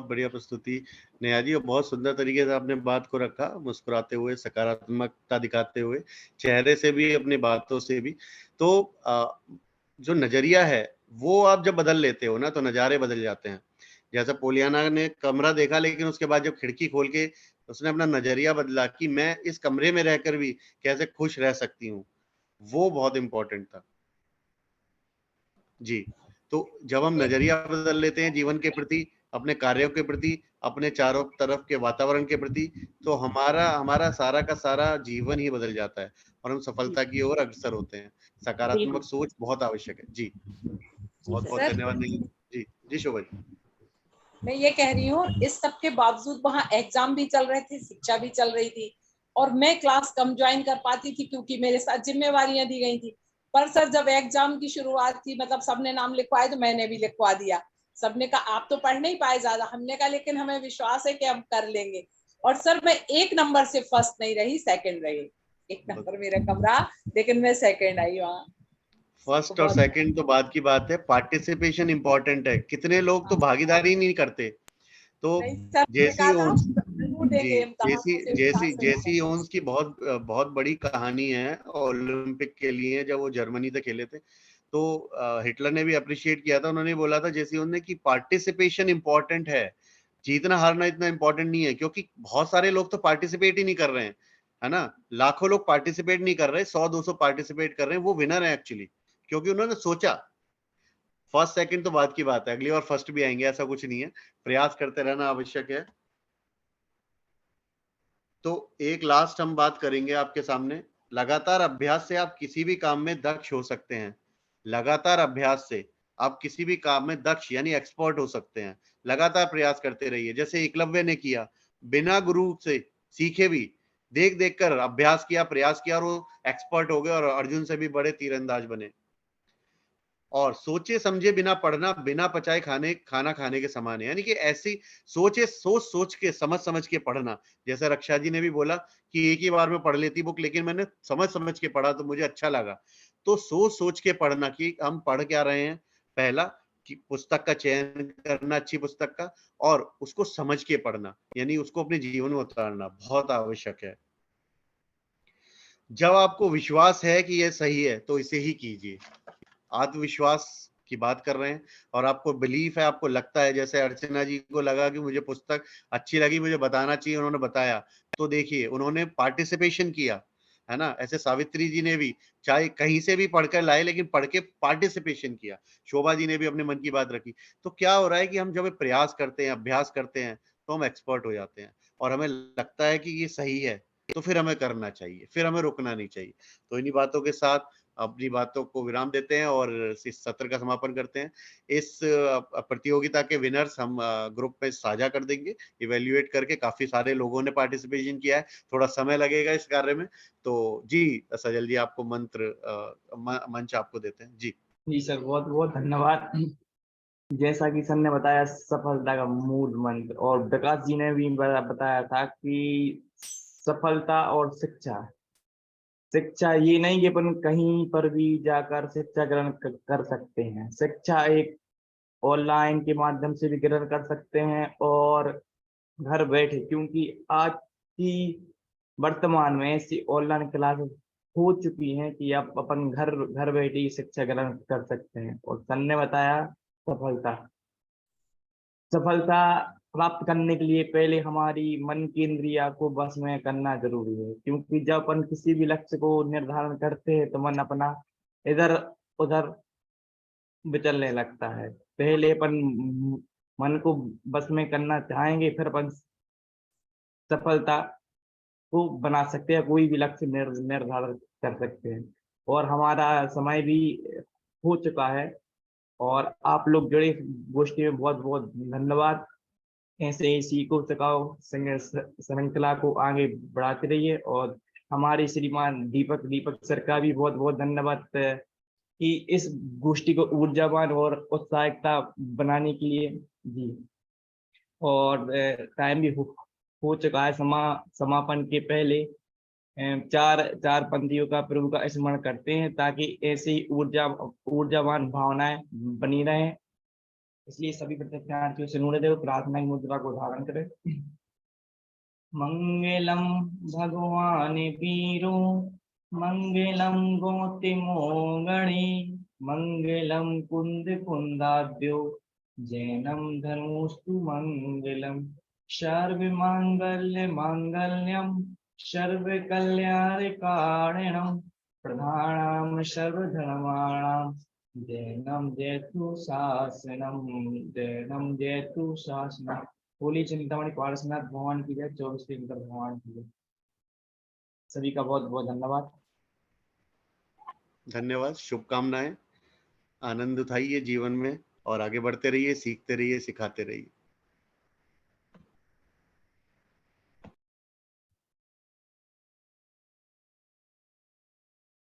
बढ़िया प्रस्तुति नेहा जी, और बहुत सुंदर तरीके से आपने बात को रखा, मुस्कुराते हुए, सकारात्मकता दिखाते हुए, चेहरे से भी, अपनी बातों से भी। तो जो नजरिया है वो आप जब बदल लेते हो ना तो नजारे बदल जाते हैं। जैसा पोलियाना ने कमरा देखा लेकिन उसके बाद जब खिड़की खोल के उसने अपना नजरिया बदला कि मैं इस कमरे में रहकर भी कैसे खुश रह सकती हूँ, वो बहुत इंपॉर्टेंट था जी। तो जब हम नजरिया बदल लेते हैं जीवन के प्रति, अपने कार्यों के प्रति, अपने चारों तरफ के वातावरण के प्रति, तो हमारा सारा का सारा जीवन ही बदल जाता है और हम सफलता की ओर अग्रसर होते हैं। सकारात्मक सोच बहुत आवश्यक है जी। बहुत बहुत धन्यवाद जी। जी शोभा जी। मैं ये कह रही हूँ, इस सब के बावजूद वहाँ एग्जाम भी चल रहे थे, शिक्षा भी चल रही थी और मैं क्लास कम ज्वाइन कर पाती थी क्योंकि मेरे साथ जिम्मेवारियां दी गई थी। पर सर जब एग्जाम की शुरुआत थी, मतलब सबने नाम लिखवाए तो मैंने भी लिखवा दिया। सबने कहा आप तो पढ़ नहीं पाए ज्यादा, हमने कहा लेकिन हमें विश्वास है कि हम कर लेंगे। और सर मैं 1 नंबर से फर्स्ट नहीं रही, सेकंड रही। 1 नंबर मेरा कमरा, लेकिन मैं सेकंड आई वहाँ। फर्स्ट और सेकंड तो बात की बात है, पार्टिसिपेशन इंपॉर्टेंट है। कितने लोग तो भागीदारी नहीं करते। तो जेसी ओन्स की बहुत बड़ी कहानी है ओलंपिक के लिए, जब वो जर्मनी से खेले थे तो हिटलर ने भी अप्रिशिएट किया था। उन्होंने बोला था जेसी ओन ने कि पार्टिसिपेशन इंपॉर्टेंट है, जीतना हारना इतना इंपॉर्टेंट नहीं है, क्योंकि बहुत सारे लोग तो पार्टिसिपेट ही नहीं कर रहे हैं, है ना। लाखों लोग पार्टिसिपेट नहीं कर रहे, 100-200 पार्टिसिपेट कर रहे हैं, वो विनर है एक्चुअली, क्योंकि उन्होंने सोचा। फर्स्ट सेकंड तो बात की बात है, अगली बार फर्स्ट भी आएंगे, ऐसा कुछ नहीं है, प्रयास करते रहना आवश्यक है। तो एक लास्ट हम बात करेंगे आपके सामने, लगातार अभ्यास से आप किसी भी काम में दक्ष हो सकते हैं। लगातार अभ्यास से आप किसी भी काम में दक्ष यानी एक्सपर्ट हो सकते हैं। लगातार प्रयास करते रहिए, जैसे एकलव्य ने किया, बिना गुरु से सीखे भी देख देख कर अभ्यास किया, प्रयास किया और वो एक्सपर्ट हो गए और अर्जुन से भी बड़े तीरंदाज बने। और सोचे समझे बिना पढ़ना बिना पचाए खाना खाने के समान है, यानी कि ऐसी सोच के समझ के पढ़ना। जैसे रक्षा जी ने भी बोला कि एक ही बार में पढ़ लेती बुक, लेकिन मैंने समझ के पढ़ा तो मुझे अच्छा लगा। तो सोच के पढ़ना कि हम पढ़ क्या रहे हैं, पहला कि पुस्तक का चयन करना, अच्छी पुस्तक का, और उसको समझ के पढ़ना, यानी उसको अपने जीवन में उतारना बहुत आवश्यक है। जब आपको विश्वास है कि यह सही है तो इसे ही कीजिए। आत्मविश्वास की बात कर रहे हैं और आपको बिलीफ है, आपको लगता है, जैसे अर्चना जी को लगा कि मुझे पुस्तक अच्छी लगी, मुझे बताना चाहिए, उन्होंने बताया, तो देखिए उन्होंने पार्टिसिपेशन किया, है ना। ऐसे सावित्री जी ने भी चाहे कहीं से भी पढ़कर लाए, लेकिन पढ़ के पार्टिसिपेशन किया। शोभा जी ने भी अपने मन की बात रखी। तो क्या हो रहा है कि हम जब प्रयास करते हैं, अभ्यास करते हैं, तो हम एक्सपर्ट हो जाते हैं और हमें लगता है कि ये सही है, तो फिर हमें करना चाहिए, फिर हमें रुकना नहीं चाहिए। तो इन्हीं बातों के साथ अपनी बातों को विराम देते हैं और इस सत्र का समापन करते हैं। इस प्रतियोगिता के विनर्स हम ग्रुप में साझा कर देंगे, इवेल्युएट करके। काफी सारे लोगों ने पार्टिसिपेशन किया है, थोड़ा समय लगेगा इस कार्य में। तो जी सजल जी, आपको मंच आपको देते हैं जी। जी सर, बहुत बहुत धन्यवाद। जैसा कि सर ने बताया सफलता का मूल मंत्र, और विकास जी ने भी बताया था कि सफलता और शिक्षा शिक्षा ये नहीं कि अपन कहीं पर भी जाकर शिक्षा ग्रहण कर सकते हैं। शिक्षा एक ऑनलाइन के माध्यम से भी ग्रहण कर सकते हैं और घर बैठे, क्योंकि आज की वर्तमान में ऐसी ऑनलाइन क्लासेस हो चुकी हैं कि आप अपन घर घर बैठे ही शिक्षा ग्रहण कर सकते हैं। और सर ने बताया सफलता सफलता प्राप्त करने के लिए पहले हमारी मन की इंद्रिया को बस में करना जरूरी है, क्योंकि जब अपन किसी भी लक्ष्य को निर्धारण करते हैं तो मन अपना इधर उधर विचलने लगता है। पहले अपन मन को बस में करना चाहेंगे, फिर अपन सफलता को बना सकते हैं, कोई भी लक्ष्य निर्धारण कर सकते हैं। और हमारा समय भी हो चुका है और आप लोग जुड़े गोष्ठी में बहुत बहुत धन्यवाद। ऐसे ही सीखो सिखाओ श्रृंखला को आगे बढ़ाते रहिए। और हमारे श्रीमान दीपक सर का भी बहुत बहुत धन्यवाद कि इस गोष्ठी को ऊर्जावान और उत्साहकता बनाने के लिए जी। और टाइम भी हो चुका है। समापन के पहले चार पंक्तियों का प्रभु का स्मरण करते हैं ताकि ऐसे ही ऊर्जावान भावनाएं बनी रहें। इसलिए सभी प्रत्याशियों से अनुरोध है प्रार्थना की मुद्रा को धारण करें। मंगलम भगवान वीरो मंगलम गोतिमोगणे मंगलम कुंद कुंदाद्यो जैनम धनुस्तु मंगलम सर्व मांगल्य मांगल्यम सर्व कल्याण कारणम प्रधानम सर्वधर्माणाम जैनम जयतु शासनम। होली चिंतामणि पारसनाथ भगवान की जय। 24 तीर्थंकर भगवान की जय। सभी का बहुत बहुत धन्यवाद। धन्यवाद, शुभकामनाएं। आनंद उठाइए जीवन में और आगे बढ़ते रहिए, सीखते रहिए, सिखाते रहिए।